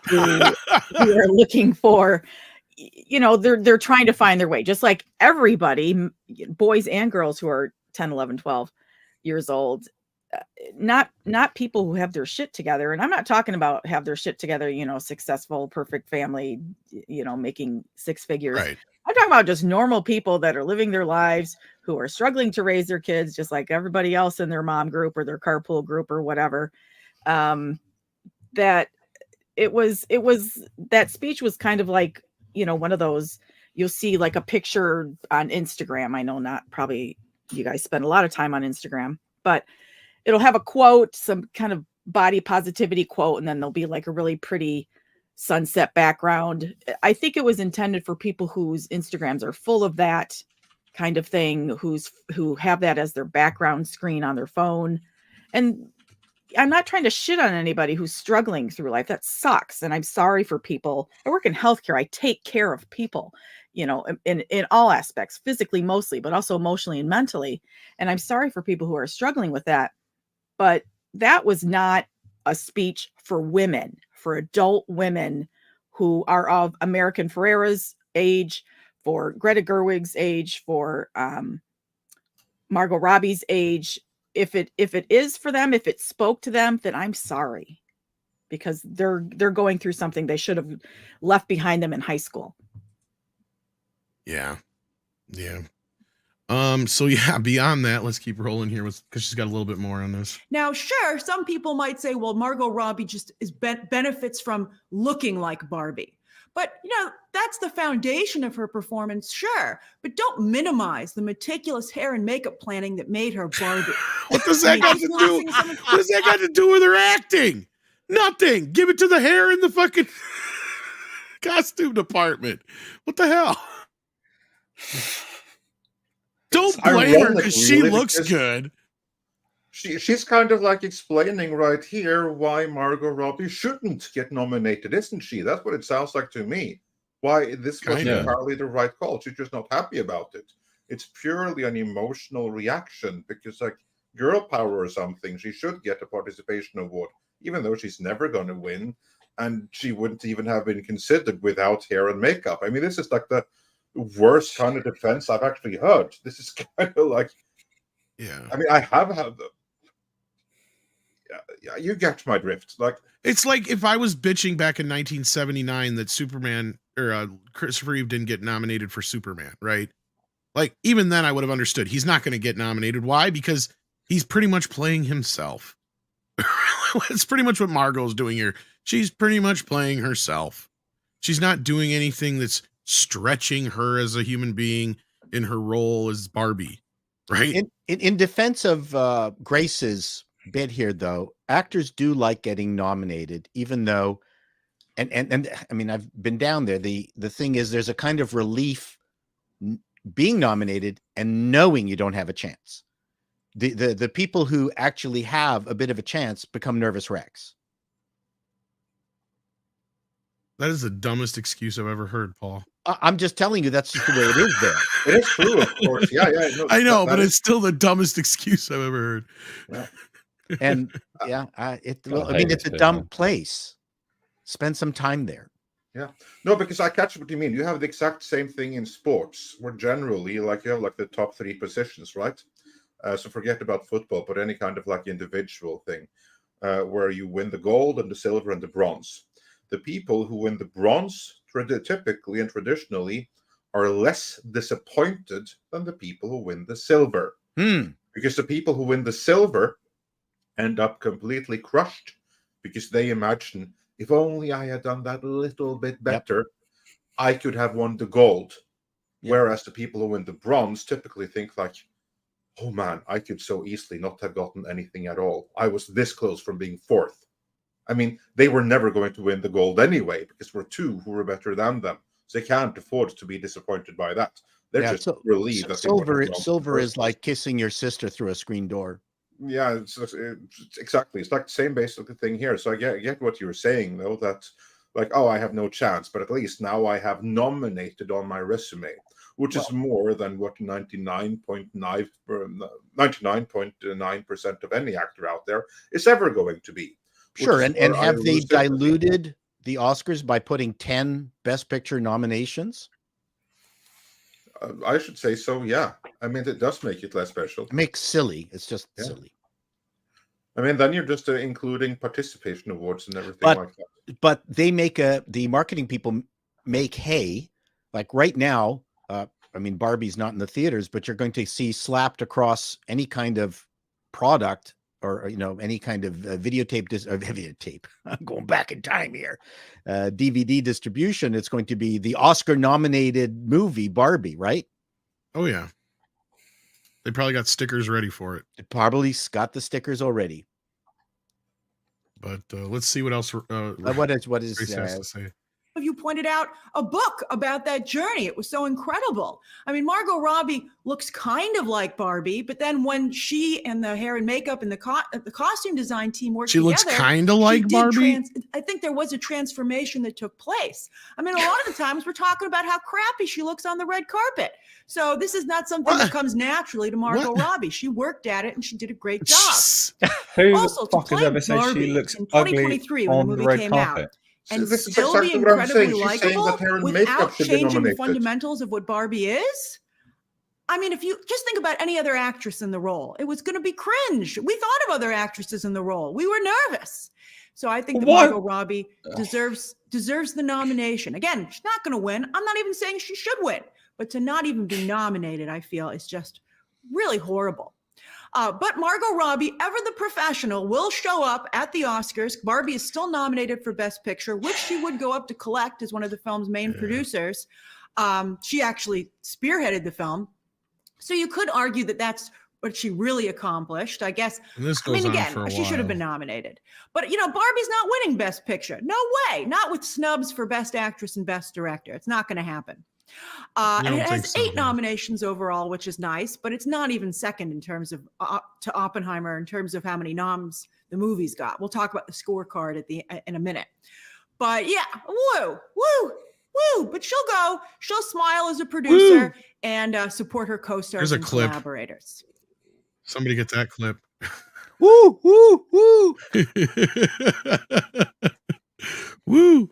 who are looking for, they're trying to find their way, just like everybody, boys and girls who are 10, 11, 12 years old. Not people who have their shit together. And I'm not talking about have their shit together, successful, perfect family, making six figures. Right. I'm talking about just normal people that are living their lives, who are struggling to raise their kids, just like everybody else in their mom group or their carpool group or whatever. That that speech was kind of like, one of those, you'll see like a picture on Instagram. I know not probably you guys spend a lot of time on Instagram, but it'll have a quote, some kind of body positivity quote, and then there'll be like a really pretty sunset background. I think it was intended for people whose Instagrams are full of that kind of thing, who have that as their background screen on their phone. And I'm not trying to shit on anybody who's struggling through life. That sucks. And I'm sorry for people. I work in healthcare. I take care of people, in all aspects, physically mostly, but also emotionally and mentally. And I'm sorry for people who are struggling with that. But that was not a speech for women, for adult women who are of American Ferrera's age, for Greta Gerwig's age, for Margot Robbie's age. If it is for them, if it spoke to them, then I'm sorry, because they're going through something they should have left behind them in high school. Yeah. So yeah, beyond that, let's keep rolling here because she's got a little bit more on this. Now, sure, some people might say, well, Margot Robbie just benefits from looking like Barbie. But, that's the foundation of her performance, sure. But don't minimize the meticulous hair and makeup planning that made her Barbie. What does that got to do? What does that got to do with her acting? Nothing. Give it to the hair in the fucking costume department. What the hell? Don't blame her because she looks good. She's kind of like explaining right here why Margot Robbie shouldn't get nominated, isn't she? That's what it sounds like to me. Why this wasn't entirely the right call. She's just not happy about it. It's purely an emotional reaction because, like, girl power or something, she should get a participation award, even though she's never going to win, and she wouldn't even have been considered without hair and makeup. I mean, this is like the worst kind of defense I've actually heard. This is kind of like, I mean, I have had them. Yeah, you get my drift. Like, it's like if I was bitching back in 1979 that Superman or Christopher Reeve didn't get nominated for Superman, right? Like, even then I would have understood. He's not going to get nominated. Why? Because he's pretty much playing himself. It's pretty much what Margot's doing here. She's pretty much playing herself. She's not doing anything that's stretching her as a human being in her role as Barbie, right? In defense of Grace's bit here, though, actors do like getting nominated, even though, and I mean, I've been down there. The thing is, there's a kind of relief being nominated and knowing you don't have a chance. The people who actually have a bit of a chance become nervous wrecks. That is the dumbest excuse I've ever heard, Paul. I'm just telling you, that's just the way it is there. It is true, of course. Yeah. No, I know, but it's still the dumbest excuse I've ever heard. Yeah. And I mean, it's a dumb place. Spend some time there. Yeah. No, because I catch what you mean. You have the exact same thing in sports, where generally, like, you have like the top 3 positions, right? So forget about football, but any kind of like individual thing, where you win the gold and the silver and the bronze. The people who win the bronze typically and traditionally are less disappointed than the people who win the silver. Because the people who win the silver end up completely crushed because they imagine, if only I had done that a little bit better, I could have won the gold. Whereas the people who win the bronze typically think like, oh man, I could so easily not have gotten anything at all. I was this close from being 4th. I mean, they were never going to win the gold anyway because we're 2 who were better than them. So they can't afford to be disappointed by that. They're just relieved that silver is like kissing your sister through a screen door. Yeah, it's exactly. It's like the same basic thing here. So I get what you're saying, though, that like, oh, I have no chance, but at least now I have nominated on my resume, which is more than what 99.9% of any actor out there is ever going to be. Sure, and have they diluted the Oscars by putting 10 Best Picture nominations? I should say so, yeah. I mean, it does make it less special. It makes silly. It's just silly. I mean, then you're just including participation awards and everything like that. But they make the marketing people make hay. Like right now, I mean, Barbie's not in the theaters, but you're going to see slapped across any kind of product or, you know, any kind of videotape. I'm going back in time here. DVD distribution. It's going to be the Oscar-nominated movie Barbie, right? Oh yeah, they probably got stickers ready for it. It probably got the stickers already. But let's see what else. What is Grace has to say. You pointed out a book about that journey. It was so incredible. I mean, Margot Robbie looks kind of like Barbie, but then when she and the hair and makeup and the costume design team worked together, looks kind of like Barbie. I think there was a transformation that took place. I mean, a lot of the times we're talking about how crappy she looks on the red carpet. So this is not something that comes naturally to Margot Robbie. She worked at it and she did a great job. Who also, the fuck has ever said she looks in ugly 2023 when on the the movie red came carpet? out? And this is still exactly be what I'm saying. incredibly She's saying that hair likable and makeup without should be changing the nominated. fundamentals of what Barbie is. I mean, if you just think about any other actress in the role, it was going to be cringe. We thought of other actresses in the role. We were nervous. So I think that Margot Robbie deserves the nomination. Again, she's not going to win. I'm not even saying she should win, but to not even be nominated, I feel, is just really horrible. But Margot Robbie, ever the professional, will show up at the Oscars. Barbie is still nominated for Best Picture, which she would go up to collect as one of the film's main producers. She actually spearheaded the film. So you could argue that that's what she really accomplished. I guess. And this I mean, goes on again, for a she should have been while. nominated. But Barbie's not winning Best Picture. No way. Not with snubs for Best Actress and Best Director. It's not going to happen. And don't it has think so, 8 no. nominations overall, which is nice, but it's not even second in terms of to Oppenheimer in terms of how many noms the movie's got. We'll talk about the scorecard in a minute. But yeah, woo. But she'll go. She'll smile as a producer and support her co-stars Here's a and clip. collaborators. Somebody get that clip. Woo, woo, woo. Woo.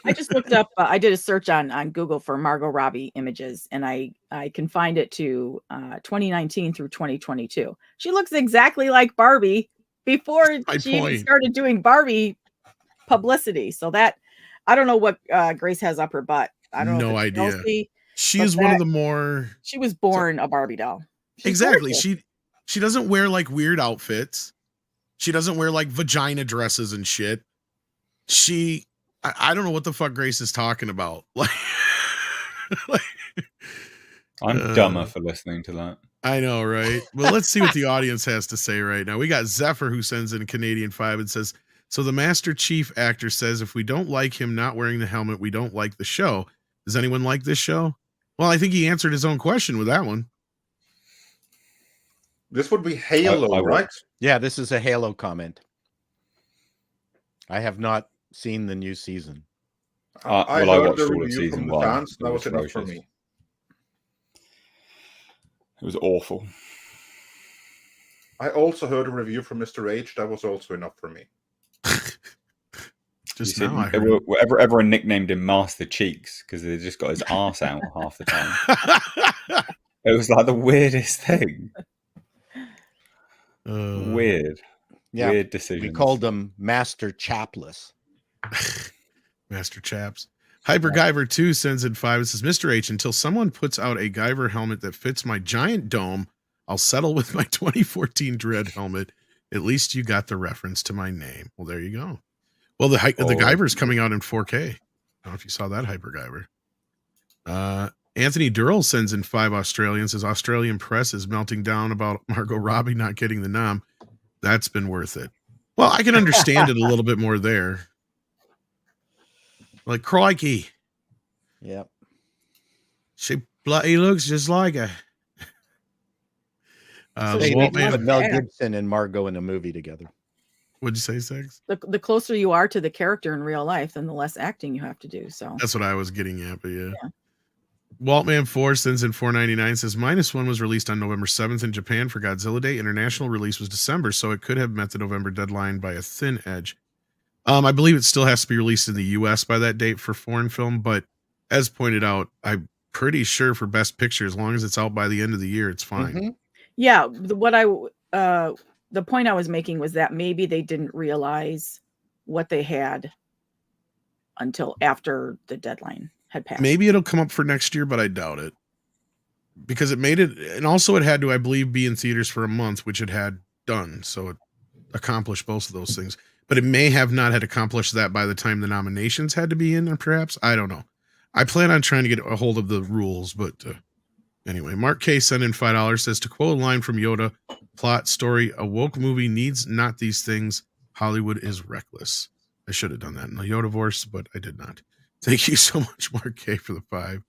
I just looked up. I did a search on Google for Margot Robbie images, and I confined it to 2019 through 2022. She looks exactly like Barbie before she even started doing Barbie publicity. So that I don't know what Grace has up her butt. I don't know. No idea. Chelsea, She is one of the more. She was born a Barbie doll. She's exactly. gorgeous. She doesn't wear like weird outfits. She doesn't wear like vagina dresses and shit. I don't know what the fuck Grace is talking about. Like I'm dumber for listening to that. I know, right? Well, let's see what the audience has to say right now. We got Zephyr who sends in a Canadian 5 and says, so the Master Chief actor says if we don't like him not wearing the helmet, we don't like the show. Does anyone like this show? Well, I think he answered his own question with that one. This would be Halo, right? Yeah, this is a Halo comment. I have not seen the new season. I watched heard the all of review season from the 1. fans. It That was was enough for atrocious. me. It was awful. I also heard a review from Mr. H. That was also enough for me. Just You now I see, heard. everyone nicknamed him Master Cheeks because they just got his arse out half the time. It was like the weirdest thing. Weird. Yeah, Weird decision. we called him Master Chapless. Master Chaps. Hyper Guyver 2 sends in 5 and says, Mr. H, until someone puts out a Guyver helmet that fits my giant dome, I'll settle with my 2014 Dread helmet. At least you got the reference to my name. Well, there you go. Well, the Guyver's coming out in 4K. I don't know if you saw that, Hyper Guyver. Anthony Durrell sends in 5 Australians. Says Australian press is melting down about Margot Robbie not getting the nom. That's been worth it. Well, I can understand it a little bit more there. Like, crikey. Yep. She bloody looks just like her. They Walt put Man, Mel Gibson and Margot in a movie together. what'd you say, Sex? The closer you are to the character in real life, then the less acting you have to do. So That's what I was getting at, but yeah. Waltman 4 sends in $4.99, says -1 was released on November 7th in Japan for Godzilla Day. International release was December, so it could have met the November deadline by a thin edge. I believe it still has to be released in the US by that date for foreign film, but as pointed out, I'm pretty sure for Best Picture, as long as it's out by the end of the year, it's fine. Mm-hmm. yeah, the point I was making was that maybe they didn't realize what they had until after the deadline had passed. Maybe it'll come up for next year, but I doubt it. Because it made it, and also it had to, I believe, be in theaters for a month, which it had done. So it accomplished both of those things. But it may have not had accomplished that by the time the nominations had to be in, or perhaps. I don't know. I plan on trying to get a hold of the rules, but anyway, Mark K sent in $5, says, to quote a line from Yoda, plot, story, a woke movie needs not these things. Hollywood is reckless. I should have done that in the Yoda voice, but I did not. Thank you so much, Mark K, for the 5.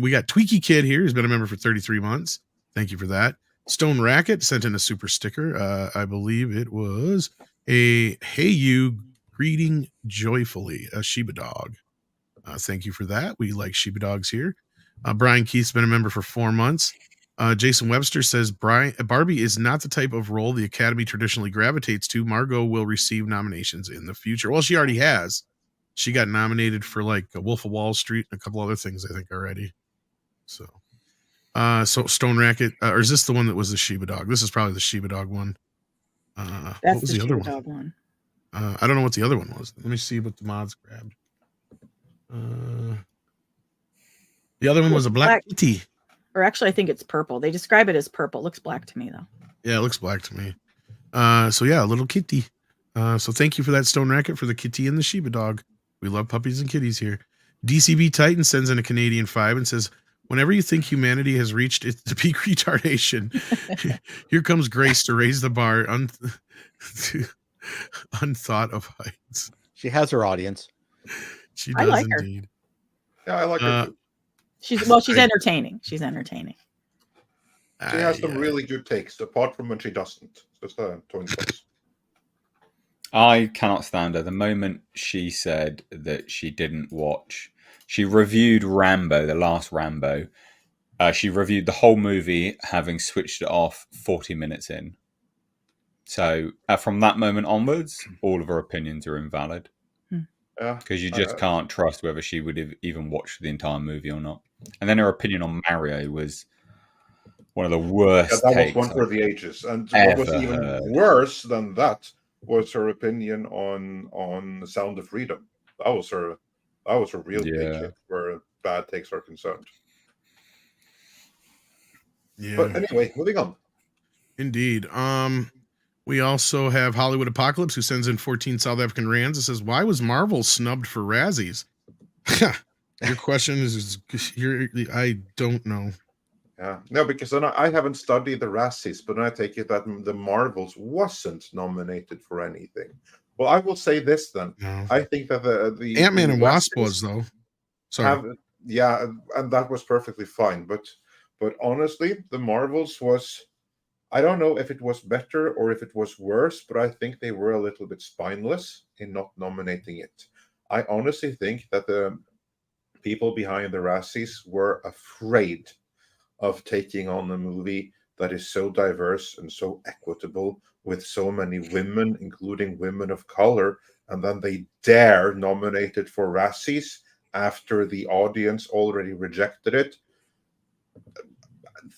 We got Tweaky Kid here. He's been a member for 33 months. Thank you for that. Stone Racket sent in a super sticker. I believe it was a Hey You greeting joyfully, a Shiba dog. Thank you for that. We like Shiba dogs here. Brian Keith's been a member for 4 months. Jason Webster says Barbie is not the type of role the Academy traditionally gravitates to. Margot will receive nominations in the future. Well, she already has. She got nominated for like Wolf of Wall Street and a couple other things, I think, already. So Stone Racket, or is this the one that was the Shiba dog? This is probably the Shiba dog one. That's what was the the other Shiba one? dog one. I don't know what the other one was. Let me see what the mods grabbed. The other one was a black kitty. Or actually, I think it's purple. They describe it as purple. It looks black to me, though. Yeah, it looks black to me. So yeah, a little kitty. So thank you for that, Stone Racket, for the kitty and the Shiba dog. We love puppies and kitties here. DCB Titan sends in a Canadian 5 and says, Whenever you think humanity has reached its peak retardation, here comes Grace to raise the bar to unthought of heights. She has her audience. She I does like her. indeed. Yeah, I like her too. She's entertaining. She's entertaining. She has some really good takes, apart from when she doesn't. Just a toin toss. I cannot stand her. The moment she said that she didn't watch, she reviewed Rambo, the last Rambo. She reviewed the whole movie, having switched it off 40 minutes in. So from that moment onwards, all of her opinions are invalid. Because you just can't trust whether she would have even watched the entire movie or not. And then her opinion on Mario was one of the worst. Yeah, that takes was one for the ages. And what was even worse than that was her opinion on The Sound of Freedom. That was her real big hit where bad takes are concerned. Yeah. But anyway, moving on. Indeed. We also have Hollywood Apocalypse, who sends in 14 South African rands. It says, why was Marvel snubbed for Razzies? Your question is I don't know. Yeah, no, because then I haven't studied the Razzies, but I take it that the Marvels wasn't nominated for anything. Well, I will say this then. No. I think that the Ant-Man and Wasp Razzies was, though. Sorry. Yeah, and that was perfectly fine. But honestly, the Marvels was, I don't know if it was better or if it was worse, but I think they were a little bit spineless in not nominating it. I honestly think that the people behind the Razzies were afraid of taking on a movie that is so diverse and so equitable with so many women, including women of color, and then they dare nominate it for Razzies after the audience already rejected it.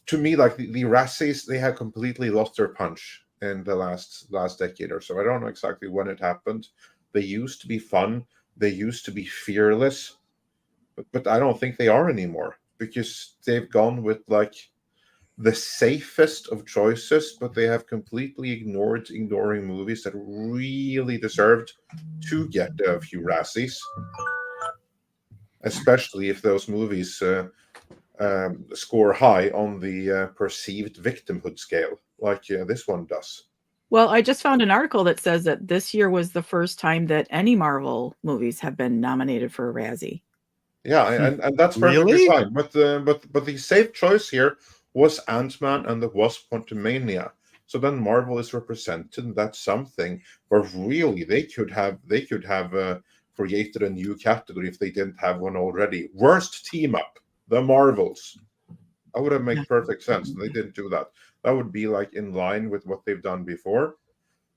To me, like the Razzies, they have completely lost their punch in the last decade or so. I don't know exactly when it happened. They used to be fun. They used to be fearless, but I don't think they are anymore, because they've gone with like the safest of choices, but they have completely ignoring movies that really deserved to get a few Razzies, especially if those movies score high on the perceived victimhood scale, like this one does. Well, I just found an article that says that this year was the first time that any Marvel movies have been nominated for a Razzie. Yeah, and that's perfectly Really? fine. But the safe choice here was Ant-Man and the Wasp: Quantumania. So then Marvel is represented, and that's something where really they could have created a new category if they didn't have one already. Worst team up, the Marvels. That would have made perfect sense. They didn't do that. That would be like in line with what they've done before.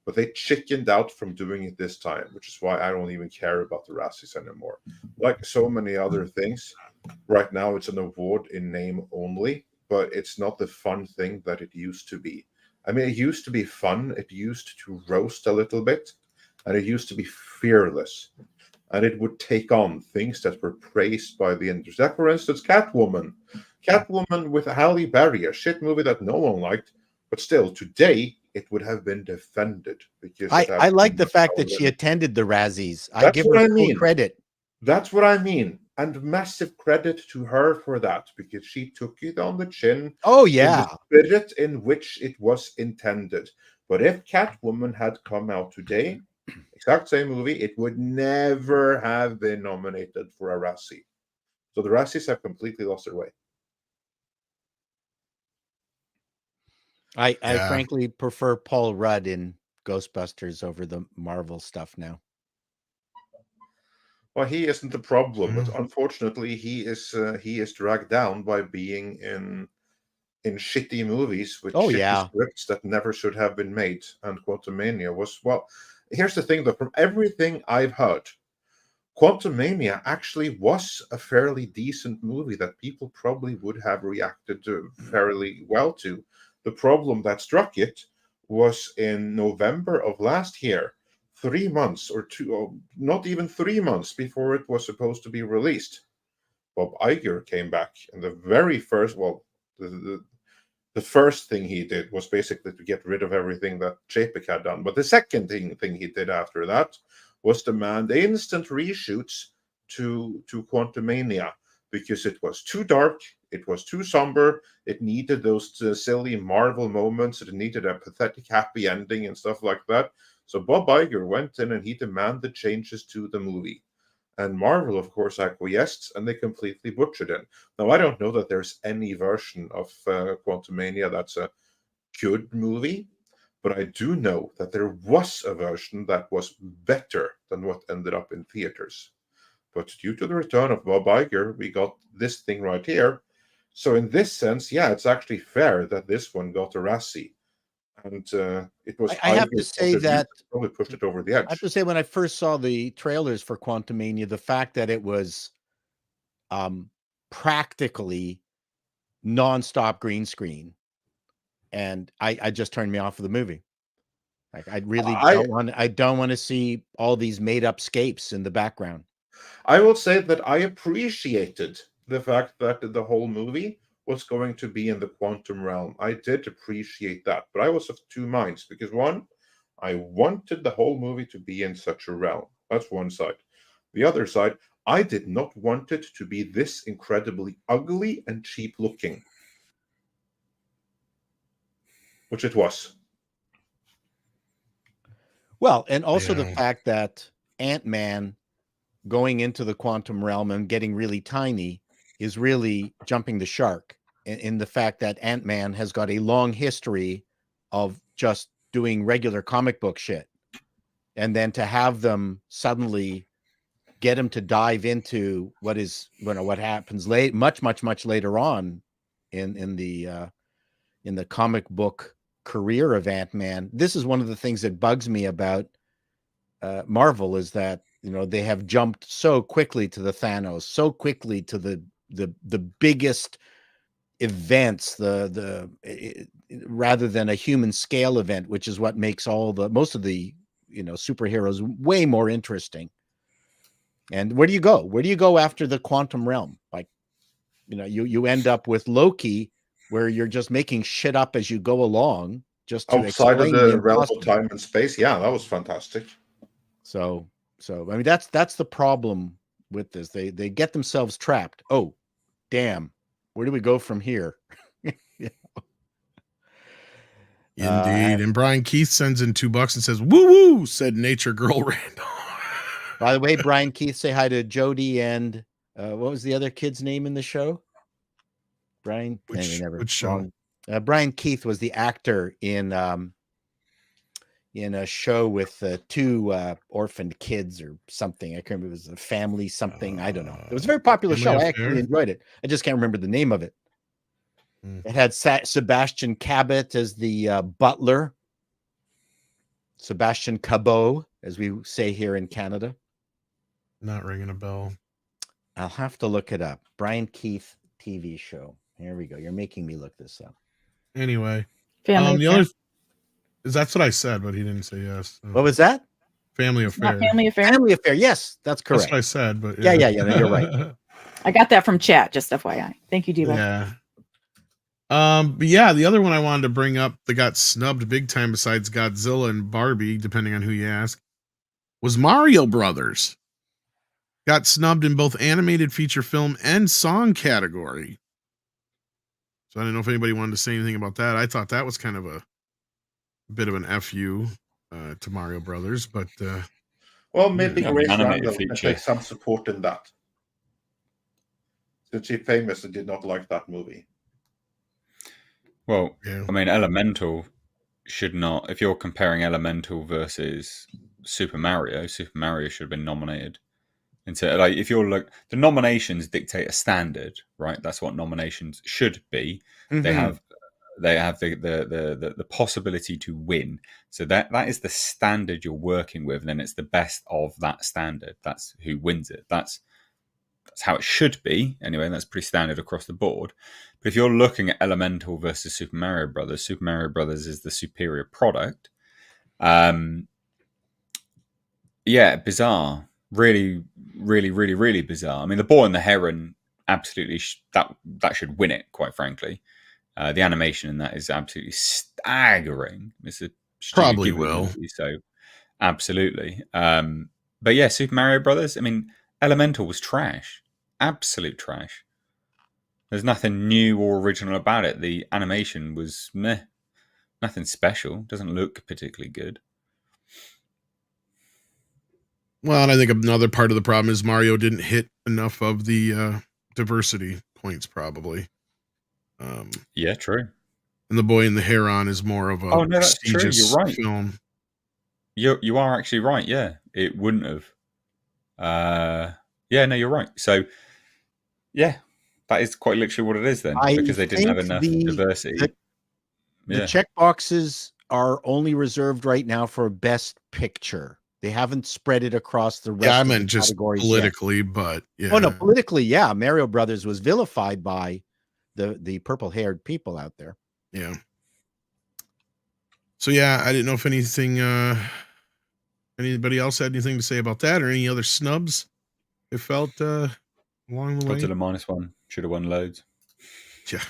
But they chickened out from doing it this time, which is why I don't even care about the Razzies anymore. Like so many other things, right now it's an award in name only, but it's not the fun thing that it used to be. I mean, it used to be fun. It used to roast a little bit, and it used to be fearless. And it would take on things that were praised by the industry. Like, for instance, Catwoman. Catwoman with Halle Berry, a shit movie that no one liked, but still, today, it would have been defended. Because I like the fact that she attended the Razzies. I give her full credit. That's what I mean. And massive credit to her for that, because she took it on the chin. Oh, yeah. In the spirit in which it was intended. But if Catwoman had come out today, exact same movie, it would never have been nominated for a Razzie. So the Razzies have completely lost their way. I frankly prefer Paul Rudd in Ghostbusters over the Marvel stuff now. Well, he isn't the problem, but unfortunately, he is dragged down by being in shitty movies with shitty scripts that never should have been made. And Quantumania was, well, here's the thing though, from everything I've heard, Quantumania actually was a fairly decent movie that people probably would have reacted to fairly well to. The problem that struck it was in November of last year, 3 months or two, or not even 3 months before it was supposed to be released. Bob Iger came back, and the very first, well, the first thing he did was basically to get rid of everything that Chapek had done. But the second thing he did after that was demand instant reshoots to Quantumania. because it was too dark, it was too somber, it needed those silly Marvel moments, it needed a pathetic happy ending and stuff like that. So Bob Iger went in and he demanded changes to the movie. And Marvel, of course, acquiesced, and they completely butchered it. Now, I don't know that there's any version of Quantumania that's a good movie, but I do know that there was a version that was better than what ended up in theaters. But due to the return of Bob Iger, we got this thing right here. So in this sense, yeah, it's actually fair that this one got a Razzie. And it was. I have to say that probably pushed it over the edge. I have to say, when I first saw the trailers for Quantumania, the fact that it was practically nonstop green screen, and I just turned me off of the movie. Like, I really don't want to see all these made up scapes in the background. I will say that I appreciated the fact that the whole movie was going to be in the quantum realm. I did appreciate that, but I was of two minds, because one, I wanted the whole movie to be in such a realm. That's one side. The other side, I did not want it to be this incredibly ugly and cheap looking, which it was. Well, and also the fact that Ant-Man going into the quantum realm and getting really tiny is really jumping the shark in the fact that Ant-Man has got a long history of just doing regular comic book shit. And then to have them suddenly get him to dive into what happens much later on in the comic book career of Ant-Man. This is one of the things that bugs me about Marvel, is that, you know, they have jumped so quickly to the Thanos, so quickly to the biggest events, rather than a human scale event, which is what makes most of the, you know, superheroes way more interesting. And where do you go? Where do you go after the quantum realm? Like, you know, you end up with Loki, where you're just making shit up as you go along, just to outside of explain the realm of time and space. Yeah, that was fantastic. So I mean, that's the problem with this. They get themselves trapped. Oh, damn. Where do we go from here? Yeah. Indeed. And Brian Keith sends in $2 and says, "Woo woo," said Nature Girl Randall. By the way, Brian Keith, say hi to Jody and what was the other kid's name in the show? Brian. Which show? Brian Keith was the actor in a show with two orphaned kids or something. I can't remember. It was a family something. I don't know. It was a very popular show. I actually enjoyed it. I just can't remember the name of it. It had Sebastian Cabot as the butler. Sebastian Cabot, as we say here in Canada. Not ringing a bell. I'll have to look it up. Brian Keith TV show. Here we go. You're making me look this up. Anyway, Family that's what I said, but he didn't say yes. What was that? Family Affair. Not Family Affair. Family Affair. Yes, that's correct. That's what I said, but yeah. No, you're right. I got that from chat. Just FYI. Thank you, Devo. Yeah. But yeah, the other one I wanted to bring up that got snubbed big time, besides Godzilla and Barbie, depending on who you ask, was Mario Brothers. Got snubbed in both animated feature film and song category. So I don't know if anybody wanted to say anything about that. I thought that was kind of a bit of an FU to Mario Brothers, but well, maybe Grace animated Randall feature. can take some support in that, since she famously did not like that movie. Well, yeah. I mean, Elemental should not. If you're comparing Elemental versus Super Mario should have been nominated. And so, like, if you're the nominations dictate a standard, right? That's what nominations should be. Mm-hmm. They have the possibility to win. So that is the standard you're working with, and then it's the best of that standard. That's who wins it. That's how it should be anyway, and that's pretty standard across the board. But if you're looking at Elemental versus Super Mario Brothers is the superior product. Yeah, bizarre. Really, really, really, really bizarre. I mean, The Boy and the Heron, absolutely, that should win it, quite frankly. The animation in that is absolutely staggering. It's a probably will. Movie, so absolutely. But yeah, Super Mario Brothers. I mean, Elemental was trash. absolute trash. There's nothing new or original about it. The animation was meh. Nothing special. Doesn't look particularly good. Well, and I think another part of the problem is Mario didn't hit enough of the diversity points, probably. Yeah, true. And The Boy and the Heron is more of a Oh no, that's true. prestigious You're right. film. You are actually right. Yeah, it wouldn't have. Yeah, no, you're right. So, yeah, that is quite literally what it is then, because they didn't have enough diversity. The check boxes are only reserved right now for Best Picture. They haven't spread it across the rest. Yeah, I of meant the just categories politically, yet. but yeah. Oh no, politically, yeah. Mario Brothers was vilified by the purple-haired people out there. Yeah. So yeah, I didn't know if anything. Anybody else had anything to say about that, or any other snubs it felt along the way? Godzilla -1 should have won loads. Yeah.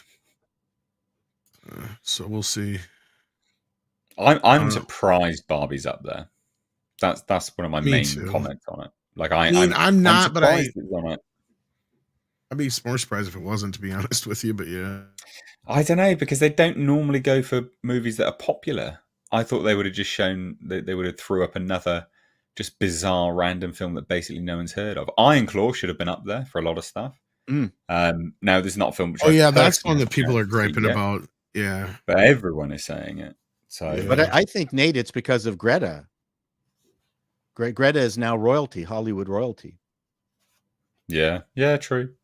So we'll see. I'm surprised Barbie's up there. That's one of my main comments on it. Like I'm not, but it's on it. I'd be more surprised if it wasn't, to be honest with you. But yeah, I don't know, because they don't normally go for movies that are popular. I thought they would have just shown that they would have threw up another just bizarre random film that basically no one's heard of. Iron Claw should have been up there for a lot of stuff. Now there's not a film. Which that's one that people are griping about. Yeah, but everyone is saying it. So, yeah. But I think, Nate, it's because of Greta. Greta is now royalty, Hollywood royalty. Yeah, true.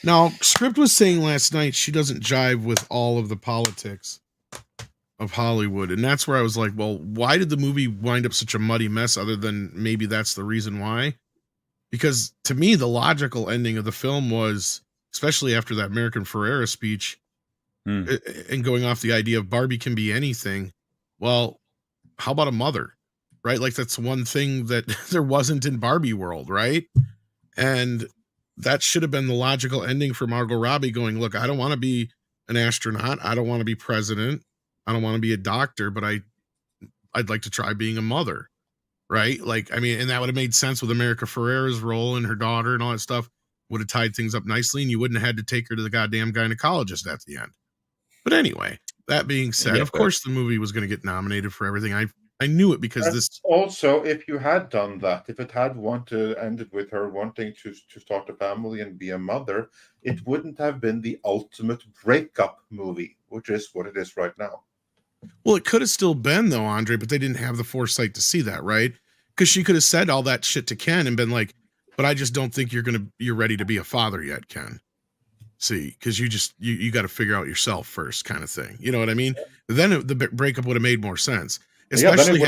Now, Script was saying last night she doesn't jive with all of the politics of Hollywood, and that's where I was like, well, why did the movie wind up such a muddy mess, other than maybe that's the reason why? Because to me, the logical ending of the film was, especially after that American Ferrera speech, and going off the idea of Barbie can be anything. Well, how about a mother, right? Like, that's one thing that there wasn't in Barbie world, right? And that should have been the logical ending for Margot Robbie, going, look, I don't want to be an astronaut. I don't want to be president. I don't want to be a doctor, but I'd like to try being a mother, right? Like, I mean, and that would have made sense with America Ferrera's role and her daughter and all that stuff. Would have tied things up nicely, and you wouldn't have had to take her to the goddamn gynecologist at the end. But anyway, that being said, of course the movie was going to get nominated for everything. I knew it, because this also, if you had done that, if it had ended with her wanting to start a family and be a mother, it wouldn't have been the ultimate breakup movie, which is what it is right now. Well, it could have still been, though, Andre, but they didn't have the foresight to see that, right? Because she could have said all that shit to Ken and been like, but I just don't think you're ready to be a father yet, Ken. See, because you got to figure out yourself first, kind of thing. You know what I mean? Then the breakup would have made more sense, especially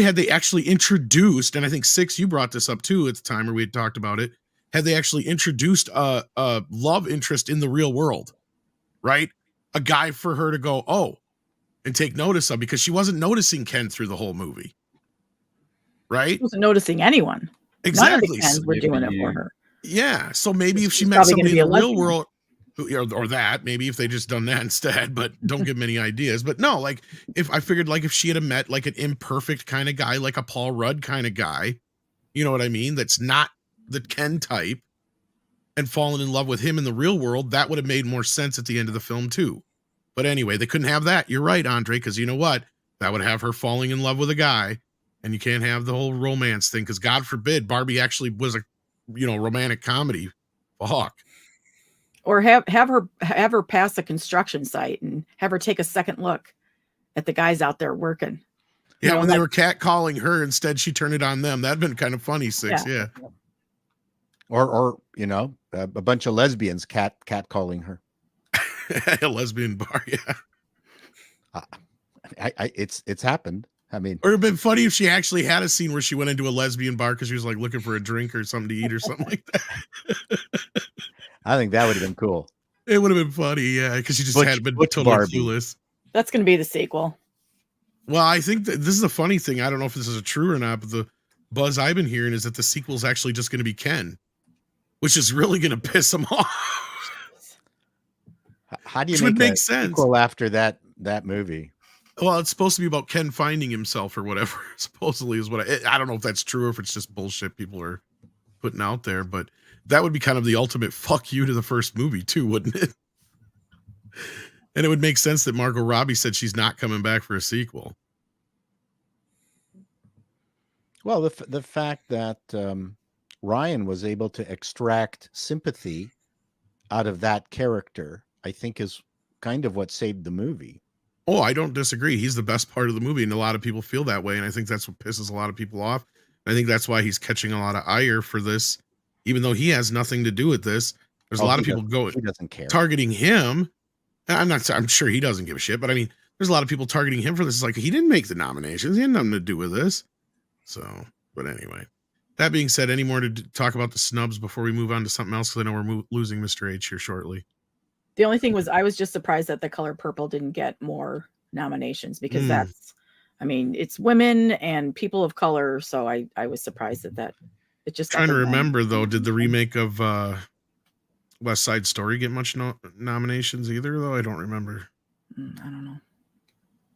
had they actually introduced. And I think Six, you brought this up too at the time, or we had talked about it. Had they actually introduced a love interest in the real world, right? A guy for her to go and take notice of, because she wasn't noticing Ken through the whole movie, right? She wasn't noticing anyone. Exactly. None of the Kens were doing it for her. Yeah, so maybe if she met somebody in the real world, or that, maybe if they just done that instead, but don't give them any ideas. But no, like, if I figured, like, if she had met like an imperfect kind of guy, like a Paul Rudd kind of guy, you know what I mean? That's not the Ken type, and fallen in love with him in the real world, that would have made more sense at the end of the film too. But anyway, they couldn't have that. You're right, Andre, because you know what? That would have her falling in love with a guy, and you can't have the whole romance thing, because God forbid Barbie actually was a romantic comedy. Fuck. Or have her pass a construction site and have her take a second look at the guys out there working. Yeah, when they were catcalling her, instead she turned it on them. That'd been kind of funny, Six. Yeah. Or a bunch of lesbians catcalling her. A lesbian bar, yeah. It's happened. I mean, or it'd been funny if she actually had a scene where she went into a lesbian bar because she was like looking for a drink or something to eat or something like that. I think that would have been cool. It would have been funny, yeah, because she just had been totally clueless. That's going to be the sequel. Well, I think that this is a funny thing. I don't know if this is true or not, but the buzz I've been hearing is that the sequel is actually just going to be Ken, which is really going to piss him off. How do you make a sequel after that movie? Well, it's supposed to be about Ken finding himself or whatever. Supposedly is what I don't know if that's true or if it's just bullshit people are putting out there, but that would be kind of the ultimate fuck you to the first movie too, wouldn't it? And it would make sense that Margot Robbie said she's not coming back for a sequel. Well, the fact that Ryan was able to extract sympathy out of that character, I think, is kind of what saved the movie. Oh, I don't disagree. He's the best part of the movie, and a lot of people feel that way, and I think that's what pisses a lot of people off. I think that's why he's catching a lot of ire for this, even though he has nothing to do with this. There's a lot of people he doesn't care, targeting him. I'm sure he doesn't give a shit, but I mean, there's a lot of people targeting him for this. It's like, he didn't make the nominations. He had nothing to do with this. So, but anyway, that being said, any more to talk about the snubs before we move on to something else? Because I know we're losing Mr. H here shortly. The only thing was, I was just surprised that The Color Purple didn't get more nominations, because that's, I mean, it's women and people of color. So I was surprised that it just trying to remember though, did the remake of West Side Story get much nominations either though? I don't remember. I don't know.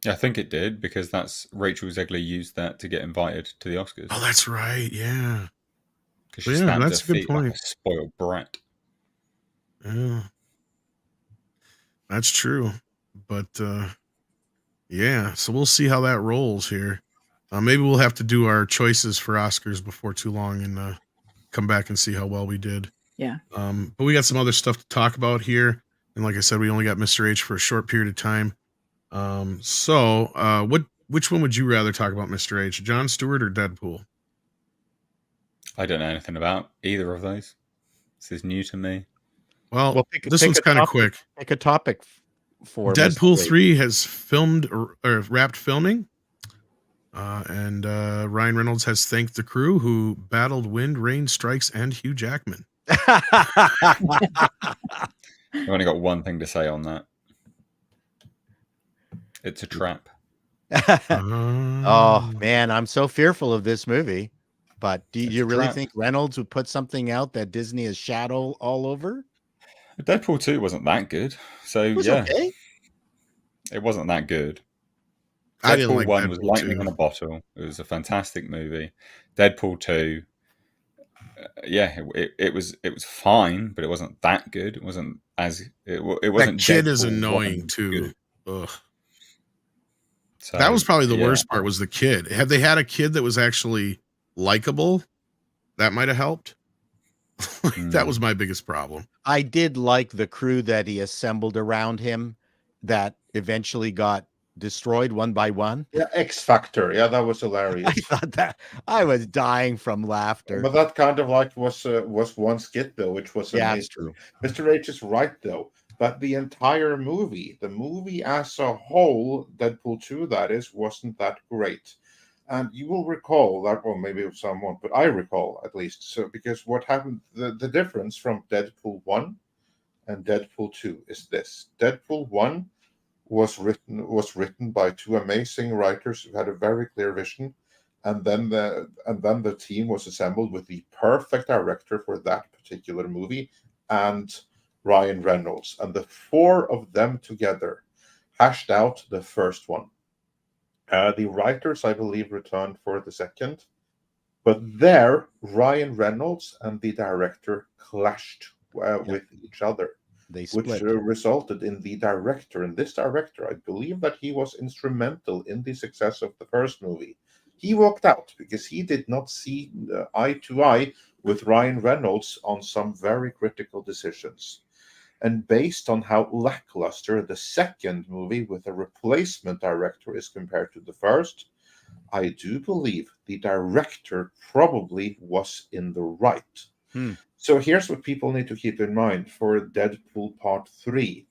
I think it did, because that's Rachel Zegler used that to get invited to the Oscars. Oh, that's right. Yeah. Because she stamped her feet like a spoiled brat. Yeah. That's true. But yeah, so we'll see how that rolls here. Maybe we'll have to do our choices for Oscars before too long and come back and see how well we did. Yeah. But we got some other stuff to talk about here. And like I said, we only got Mr. H for a short period of time. Which one would you rather talk about, Mr. H? Jon Stewart or Deadpool? I don't know anything about either of those. This is new to me. Well, this one's kind of quick. Pick a topic for Deadpool 3 has filmed or wrapped filming. And Ryan Reynolds has thanked the crew who battled wind, rain, strikes, and Hugh Jackman. I've only got one thing to say on that. It's a trap. Oh man, I'm so fearful of this movie. But do you really think Reynolds would put something out that Disney is shadow all over? Deadpool 2 wasn't that good. So yeah, okay. It wasn't that good. Deadpool I didn't like 1 Deadpool was lightning 2. in a bottle. It was a fantastic movie. Deadpool 2, it was fine, but it wasn't that good. It wasn't as it wasn't. That kid Deadpool is annoying 1 too. good. Ugh. So, that was probably the worst part, was the kid. Had they had a kid that was actually likable, that might have helped. That was my biggest problem. I did like the crew that he assembled around him that eventually got destroyed one by one. Yeah, X Factor. Yeah, that was hilarious. I thought that I was dying from laughter. But that kind of like was one skit though, which was amazing. That's true. Mr. H is right though. But the entire movie, the movie as a whole, Deadpool 2, that is, wasn't that great. And you will recall that, well, maybe some won't, but I recall at least. So, because what happened, the difference from Deadpool 1 and Deadpool 2 is this: Deadpool 1 was written by two amazing writers who had a very clear vision, and then the team was assembled with the perfect director for that particular movie, and Ryan Reynolds, and the four of them together hashed out the first one. The writers, I believe, returned for the second, but there Ryan Reynolds and the director clashed with each other. They split. Which resulted in the director. And this director, I believe that he was instrumental in the success of the first movie. He walked out because he did not see eye to eye with Ryan Reynolds on some very critical decisions. And based on how lackluster the second movie with a replacement director is compared to the first, I do believe the director probably was in the right. So here's what people need to keep in mind for Deadpool Part 3.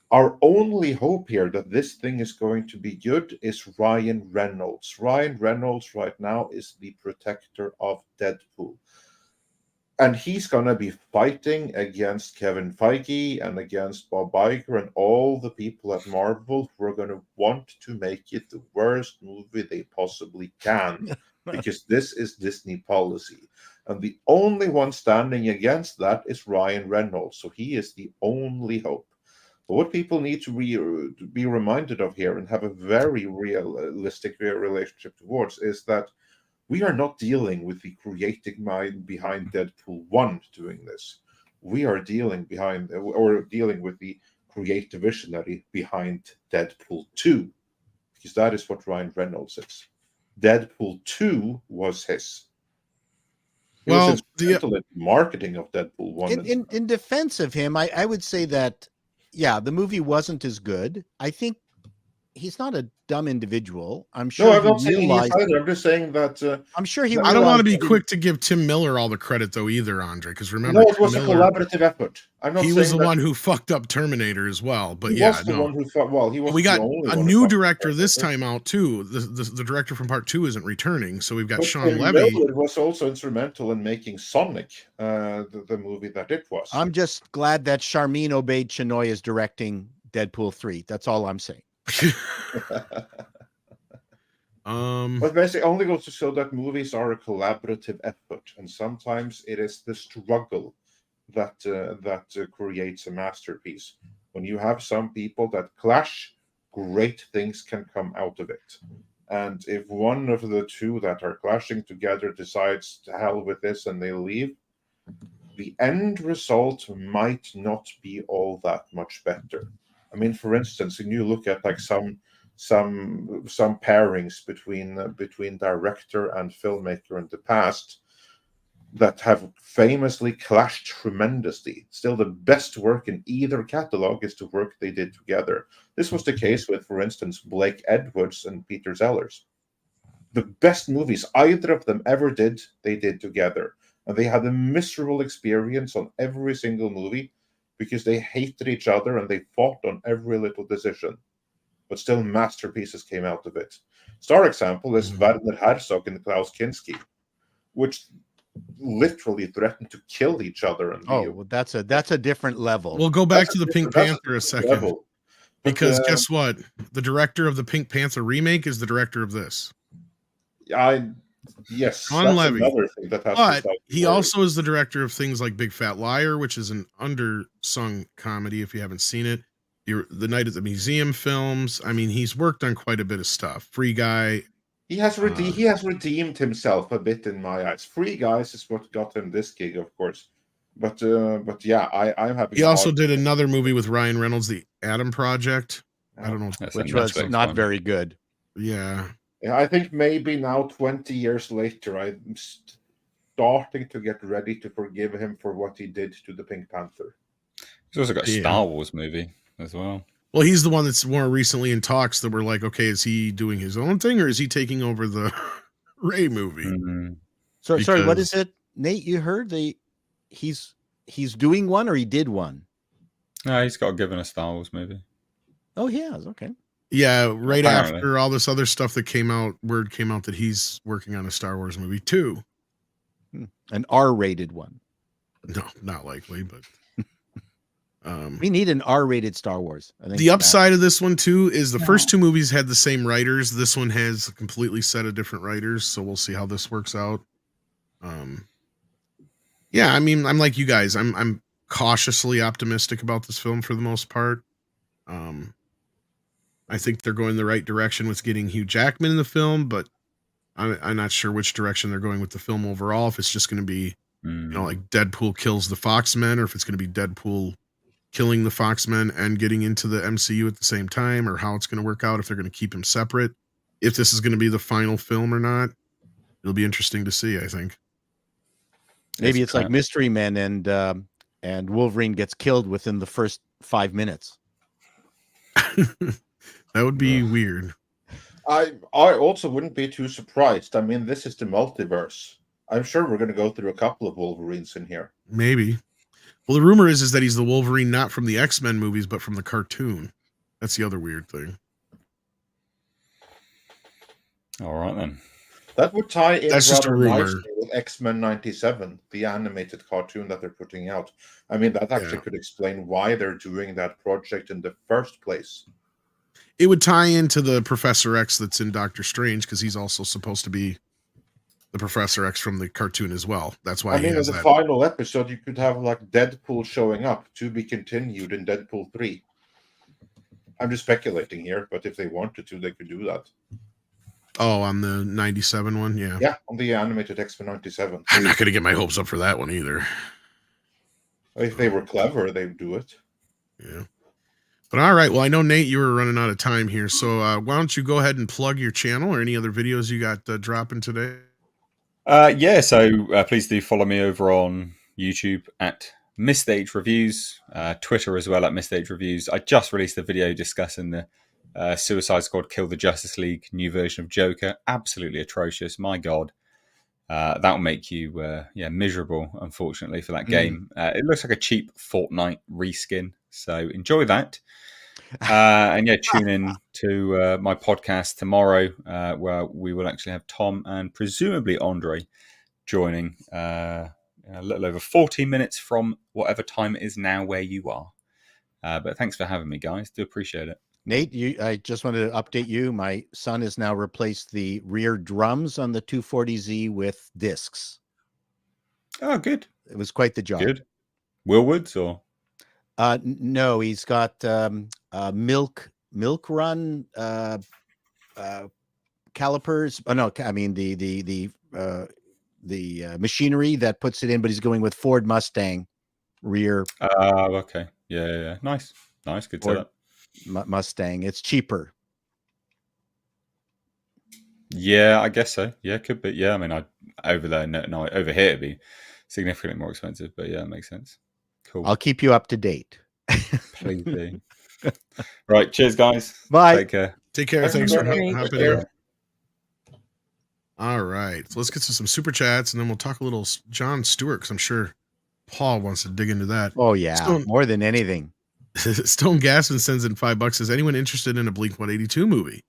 Our only hope here that this thing is going to be good is Ryan Reynolds. Ryan Reynolds right now is the protector of Deadpool. And he's going to be fighting against Kevin Feige and against Bob Iger and all the people at Marvel who are going to want to make it the worst movie they possibly can, because this is Disney policy. And the only one standing against that is Ryan Reynolds. So he is the only hope. But what people need to be reminded of here and have a very realistic relationship towards is that We are not dealing with the creative mind behind Deadpool 1 doing this. We are dealing with the creative visionary behind Deadpool 2, because that is what Ryan Reynolds is. Deadpool 2 was his. He was instrumental in marketing of Deadpool 1. In defense of him, I would say that, yeah, the movie wasn't as good. I think he's not a dumb individual. I'm sure. No, I'm not saying he is either. I'm just saying that. I'm sure he. I don't want to be quick to give Tim Miller all the credit, though, either, Andre. Because remember, no, it was a collaborative effort. I'm not. He was the one who fucked up Terminator as well. But he was the one who thought. Well, he was. We got a new director this time out too. The director from Part 2 isn't returning, so we've got Sean Levy. Miller was also instrumental in making Sonic, the movie that it was. I'm just glad that Charmin Obaid Chinoy is directing Deadpool 3. That's all I'm saying. But basically only goes to show that movies are a collaborative effort, and sometimes it is the struggle that creates a masterpiece. When you have some people that clash, great things can come out of it. And if one of the two that are clashing together decides to hell with this and they leave, the end result might not be all that much better. I mean, for instance, when you look at like some pairings between director and filmmaker in the past that have famously clashed tremendously, still the best work in either catalog is the work they did together. This was the case with, for instance, Blake Edwards and Peter Sellers. The best movies either of them ever did, they did together. And they had a miserable experience on every single movie because they hated each other and they fought on every little decision. But still masterpieces came out of it. Star example is Werner Herzog and Klaus Kinski, which literally threatened to kill each other. Well, that's a different level. We'll go back to the Pink Panther a second. Because guess what? The director of the Pink Panther remake is the director of this. Yes, Sean Levy. But he also is the director of things like Big Fat Liar, which is an undersung comedy if you haven't seen it. The Night at the Museum films. I mean, he's worked on quite a bit of stuff. Free Guy. He has redeemed himself a bit in my eyes. Free Guys is what got him this gig, of course. But yeah, I'm happy. He also did another movie with Ryan Reynolds, The Adam Project. I don't know, which was not very good. Yeah. I think maybe now, 20 years later, I'm starting to get ready to forgive him for what he did to the Pink Panther. He's also got a Star Wars movie as well. Well, he's the one that's more recently in talks that we're like, okay, is he doing his own thing or is he taking over the Ray movie? Mm-hmm. Sorry, what is it, Nate? You heard he's doing one or he did one? No, he's got given a Star Wars movie. Oh, he has. Okay. Yeah, right after all this other stuff that came out, word came out that he's working on a Star Wars movie too. An R-rated one. No, not likely, but we need an R-rated Star Wars. I think the upside of this one too is the first two movies had the same writers. This one has a completely set of different writers, so we'll see how this works out. Yeah, I mean, I'm like you guys. I'm cautiously optimistic about this film for the most part. I think they're going the right direction with getting Hugh Jackman in the film, but I'm not sure which direction they're going with the film overall. If it's just going to be, like Deadpool kills the Foxmen, or if it's going to be Deadpool killing the Foxmen and getting into the MCU at the same time, or how it's going to work out, if they're going to keep him separate, if this is going to be the final film or not. It'll be interesting to see, I think. Maybe it's like Mystery Men and Wolverine gets killed within the first 5 minutes. That would be weird. I also wouldn't be too surprised. I mean, this is the multiverse. I'm sure we're going to go through a couple of Wolverines in here. Maybe. Well, the rumor is that he's the Wolverine not from the X-Men movies, but from the cartoon. That's the other weird thing. All right, then. That would tie in rather rumor. nicely with X-Men 97, the animated cartoon that they're putting out. I mean, that actually could explain why they're doing that project in the first place. It would tie into the Professor X that's in Doctor Strange, because he's also supposed to be the Professor X from the cartoon as well. That's why I mean, in the final episode, you could have like Deadpool showing up to be continued in Deadpool 3. I'm just speculating here, but if they wanted to, they could do that. Oh, on the 97 one, yeah. Yeah, on the animated X-Men 97. I'm not going to get my hopes up for that one either. If they were clever, they'd do it. Yeah. But all right, well, I know, Nate, you were running out of time here, so why don't you go ahead and plug your channel or any other videos you got dropping today? Yeah, so please do follow me over on YouTube at Mr. Reviews, Twitter as well at Mr. Reviews. I just released a video discussing the Suicide Squad Kill the Justice League new version of Joker. Absolutely atrocious. My God. That'll make you miserable, unfortunately, for that game. It looks like a cheap Fortnite reskin, so enjoy that. And yeah, tune in to my podcast tomorrow, where we will actually have Tom and presumably Andre joining a little over 40 minutes from whatever time it is now where you are. But thanks for having me, guys. Do appreciate it. Nate, I just wanted to update you. My son has now replaced the rear drums on the 240Z with discs. Oh, good. It was quite the job. Good. Willwoods or? No, he's got milk run calipers. Oh no, I mean the machinery that puts it in, but he's going with Ford Mustang rear. Okay. Yeah. Nice. Good setup. Mustang. It's cheaper. Yeah, I guess so. Yeah, could be. Yeah, I mean, over there, no, over here it'd be significantly more expensive. But yeah, it makes sense. Cool. I'll keep you up to date. Please do. Right. Cheers, guys. Bye. Take care. Take care. Thanks for Great. hopping in. All right. So let's get to some super chats and then we'll talk a little Jon Stewart because I'm sure Paul wants to dig into that. Oh, yeah. More than anything. Stone Gasman sends in $5. Is anyone interested in a Blink 182 movie?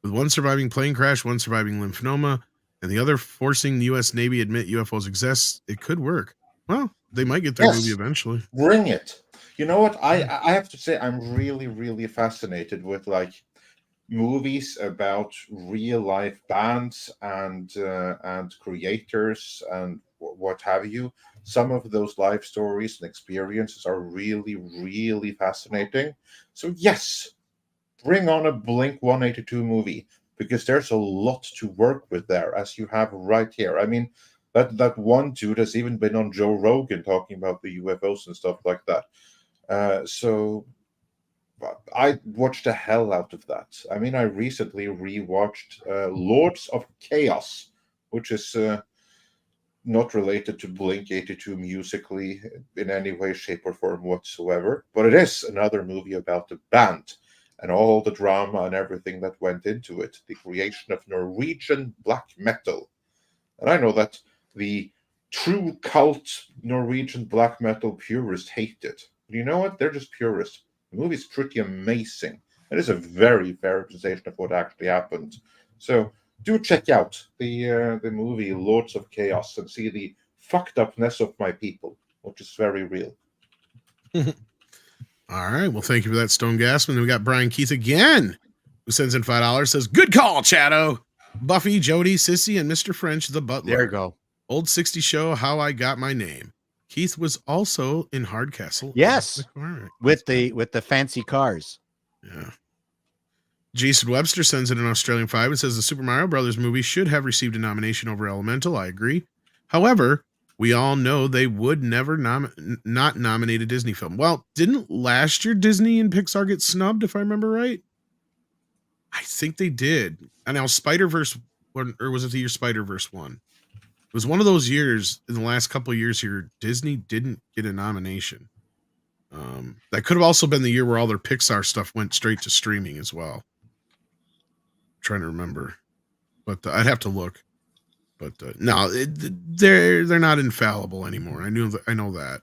With one surviving plane crash, one surviving lymphoma, and the other forcing the U.S. Navy admit UFOs exist, it could work. Well, they might get their movie eventually. Bring it. You know what? I have to say I'm really, really fascinated with like movies about real life bands and creators and what have you. Some of those life stories and experiences are really, really fascinating. So yes, bring on a Blink 182 movie because there's a lot to work with there, as you have right here. I mean, that one dude has even been on Joe Rogan talking about the UFOs and stuff like that. So I watched the hell out of that. I mean, I recently rewatched Lords of Chaos, which is not related to Blink 82 musically in any way, shape, or form whatsoever. But it is another movie about the band and all the drama and everything that went into it. The creation of Norwegian black metal. And I know that the true cult Norwegian black metal purists hate it. But you know what? They're just purists. The movie is pretty amazing. It is a very fair representation of what actually happened. So do check out the movie Lords of Chaos and see the fucked upness of my people, which is very real. All right. Well, thank you for that, Stone Gasman. We got Brian Keith again, who sends in $5. Says, "Good call, Chato. Buffy, Jody, Sissy, and Mr. French, the butler. There you go. Old 60s show, How I Got My Name. Keith was also in Hardcastle. Yes, with the fancy cars. Yeah. Jason Webster sends in an Australian $5 and says the Super Mario Brothers movie should have received a nomination over Elemental. I agree. However, we all know they would never not nominate a Disney film. Well, didn't last year Disney and Pixar get snubbed, if I remember right? I think they did. And now Spider-Verse, or was it the year Spider-Verse won? It was one of those years in the last couple of years here, Disney didn't get a nomination. That could have also been the year where all their Pixar stuff went straight to streaming as well. I'm trying to remember, but I'd have to look. But no, they're not infallible anymore. I know that.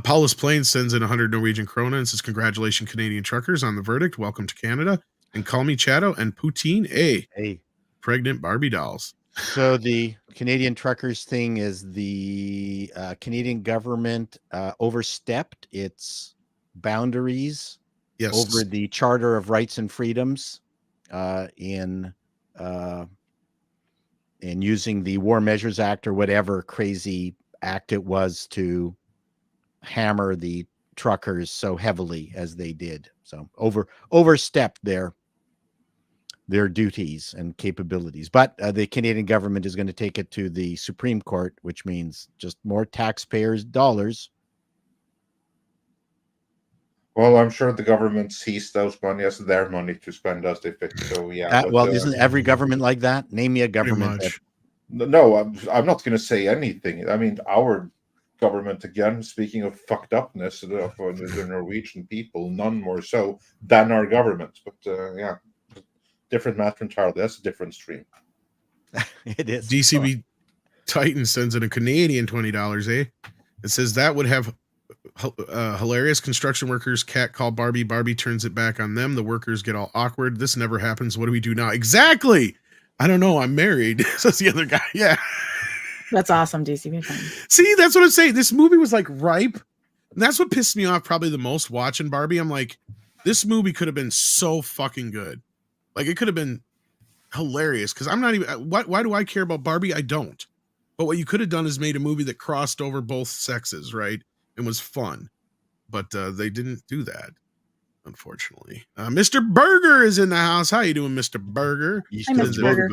Paulus Plains sends in 100 Norwegian krona and says, "Congratulations, Canadian truckers, on the verdict. Welcome to Canada. And call me Chato and Poutine Hey, pregnant Barbie dolls." So the Canadian truckers thing is the Canadian government overstepped its boundaries over the Charter of Rights and Freedoms in using the War Measures Act or whatever crazy act it was to hammer the truckers so heavily as they did. So overstepped their their duties and capabilities. But the Canadian government is going to take it to the Supreme Court, which means just more taxpayers' dollars. Well, I'm sure the government sees those money as their money to spend as they fit. So yeah. Well, isn't every government like that? Name me a government. No, I'm not going to say anything. I mean, our government, again, speaking of fucked upness of the Norwegian people, none more so than our government. But yeah, different matter entirely. That's a different stream. It is. DCB Titan sends in a Canadian $20, eh? It says that would have hilarious. Construction workers catcall Barbie. Barbie turns it back on them. The workers get all awkward. This never happens. What do we do now? Exactly. I don't know. I'm married. Says the other guy. Yeah. That's awesome, DCB. See, that's what I'm saying. This movie was like ripe. And that's what pissed me off probably the most watching Barbie. I'm like, this movie could have been so fucking good. Like, it could have been hilarious. Because I'm not even, why do I care about Barbie? I don't. But what you could have done is made a movie that crossed over both sexes, right? And was fun. But they didn't do that, unfortunately. Mr. Burger is in the house. How you doing, Mr. Burger? Hi, Mr. Burger.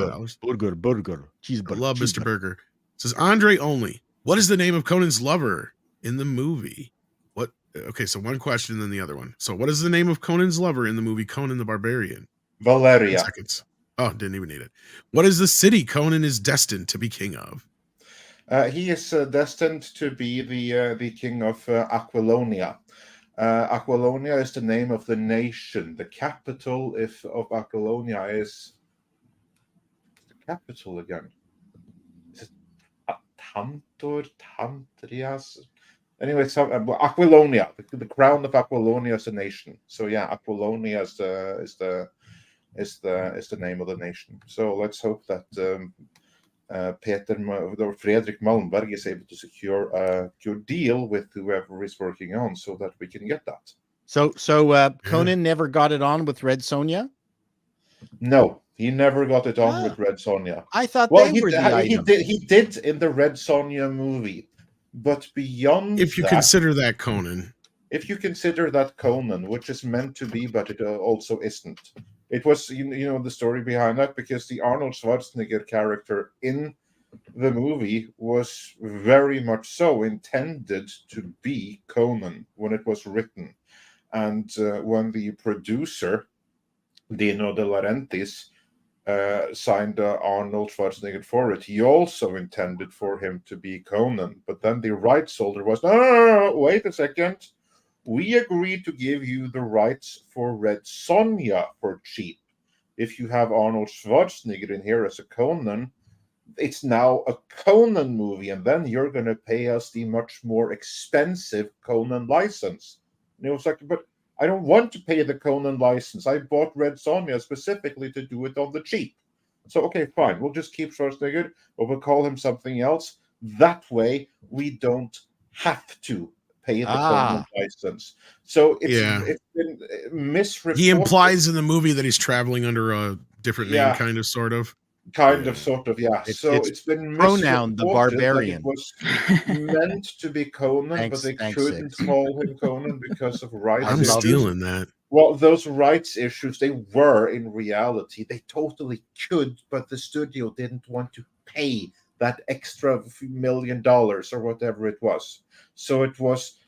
Burger. Cheeseburger. I love Mr. Burger. It says Andre only. What is the name of Conan's lover in the movie? What? Okay, so one question, then the other one. So, what is the name of Conan's lover in the movie Conan the Barbarian? Valeria. 10 seconds. Oh, didn't even need it. What is the city Conan is destined to be king of? He is destined to be the king of Aquilonia. Aquilonia is the name of the nation. The capital of Aquilonia is the capital again. Is it Tantrias? Anyway, Aquilonia. The crown of Aquilonia is the nation. So yeah, Aquilonia is the name of the nation. So let's hope that Fredrik Malmberg is able to secure a deal with whoever is working on, so that we can get that. So Conan never got it on with Red Sonja? No, he never got it on with Red Sonja. I thought they were the item. He did in the Red Sonja movie, but beyond if you consider that Conan. If you consider that Conan, which is meant to be, but it also isn't. It was, you know, the story behind that, because the Arnold Schwarzenegger character in the movie was very much so intended to be Conan when it was written. And when the producer, Dino De Laurentiis, signed Arnold Schwarzenegger for it, he also intended for him to be Conan. But then the rights holder was, no, wait a second. We agreed to give you the rights for Red Sonja for cheap. If you have Arnold Schwarzenegger in here as a Conan, it's now a Conan movie, and then you're going to pay us the much more expensive Conan license. And it was like, but I don't want to pay the Conan license. I bought Red Sonja specifically to do it on the cheap. So, okay, fine. We'll just keep Schwarzenegger, but we'll call him something else. That way, we don't have to pay the Conan license. So it's been misreported. He implies in the movie that he's traveling under a different name, kind of, sort of. Sort of, yeah. It's been Pronoun the Barbarian. It was meant to be Conan, but they couldn't call him Conan because of rights I'm issues. stealing that. Well, those rights issues, they were in reality. They totally could, but the studio didn't want to pay that extra $1 million or whatever it was. So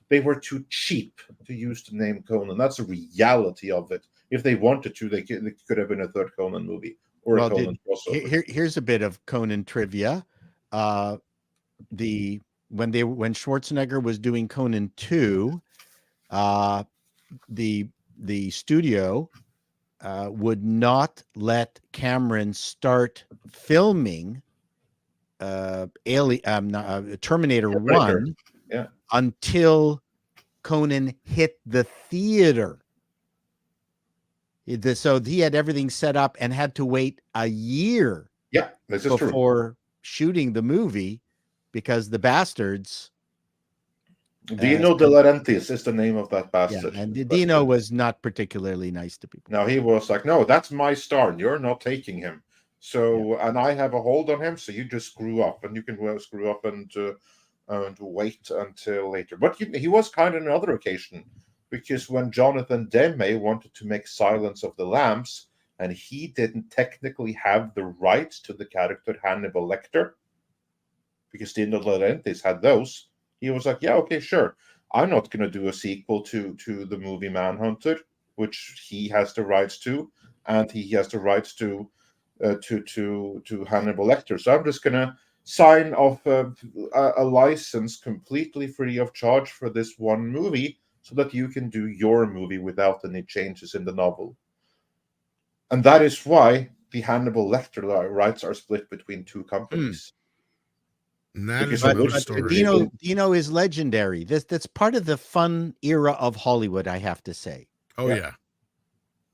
they were too cheap to use the name Conan. That's the reality of it. If they wanted to, they could have been a third Conan movie or a Conan crossover. Here's a bit of Conan trivia. When Schwarzenegger was doing Conan 2, the studio would not let Cameron start filming Terminator 1 until Conan hit the theater. So he had everything set up and had to wait a year before shooting the movie because the bastards. Dino De Laurentiis is the name of that bastard. Yeah, and Dino was not particularly nice to people. No, he was like, no, that's my star. You're not taking him. So, and I have a hold on him, so you just screw up, and you can screw up and wait until later. But he was kind of another occasion, because when Jonathan Demme wanted to make Silence of the Lambs, and he didn't technically have the rights to the character Hannibal Lecter, because Dino De Laurentiis had those. He was like, yeah, okay, sure. I'm not going to do a sequel to the movie Manhunter, which he has the rights to, and he has the rights to Hannibal Lecter. So I'm just going to sign off a license completely free of charge for this one movie, so that you can do your movie without any changes in the novel. And that is why the Hannibal Lecter rights are split between two companies. And that Because is another story. Dino is legendary. That's part of the fun era of Hollywood, I have to say. Oh yeah.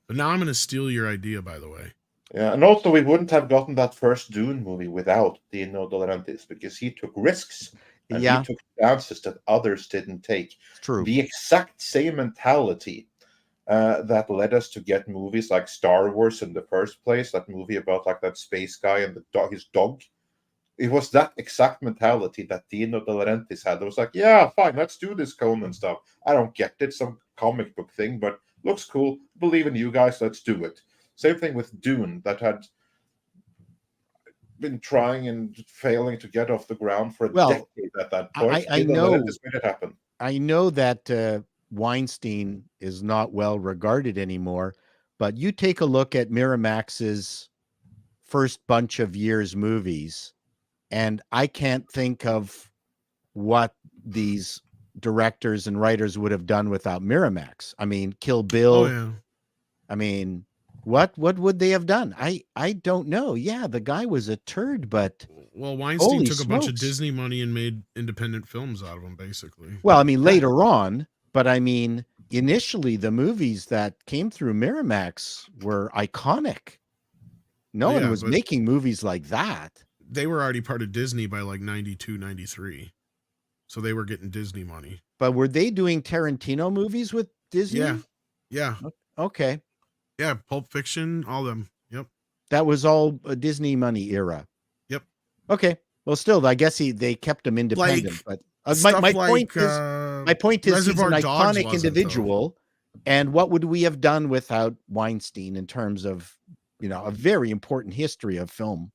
But now I'm going to steal your idea, by the way. Yeah, and also we wouldn't have gotten that first Dune movie without Dino De Laurentiis, because he took risks and he took chances that others didn't take. True. The exact same mentality that led us to get movies like Star Wars in the first place, that movie about like that space guy and his dog. It was that exact mentality that Dino De Laurentiis had. It was like, yeah, fine, let's do this Conan stuff. I don't get it, some comic book thing, but looks cool. Believe in you guys, let's do it. Same thing with Dune, that had been trying and failing to get off the ground for a decade at that point. I know. Made it happen. I know that Weinstein is not well regarded anymore, but you take a look at Miramax's first bunch of years movies, and I can't think of what these directors and writers would have done without Miramax. I mean, Kill Bill. Oh, yeah. I mean, what would they have done? I don't know. Yeah, the guy was a turd, but well, Weinstein took a bunch of Disney money and made independent films out of them, basically. Well, I mean, later on, but I mean, initially the movies that came through Miramax were iconic. No one was making movies like that. They were already part of Disney by like 92, 93. So they were getting Disney money. But were they doing Tarantino movies with Disney? Yeah. Yeah. Okay. Yeah. Pulp Fiction, all them. Yep. That was all a Disney money era. Yep. Okay. Well, still, I guess they kept him independent. Like, but my point is he's an iconic individual. And what would we have done without Weinstein in terms of, a very important history of film?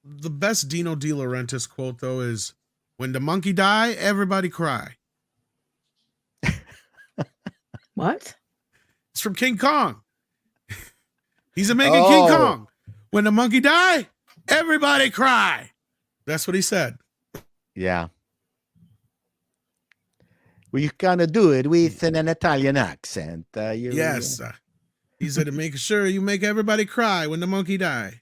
The best Dino De Laurentiis quote, though, is, "When the monkey die, everybody cry." What? It's from King Kong. He's making King Kong. When the monkey die, everybody cry. That's what he said. Yeah. We're gonna do it with an Italian accent. Yes. He said to make sure you make everybody cry when the monkey die.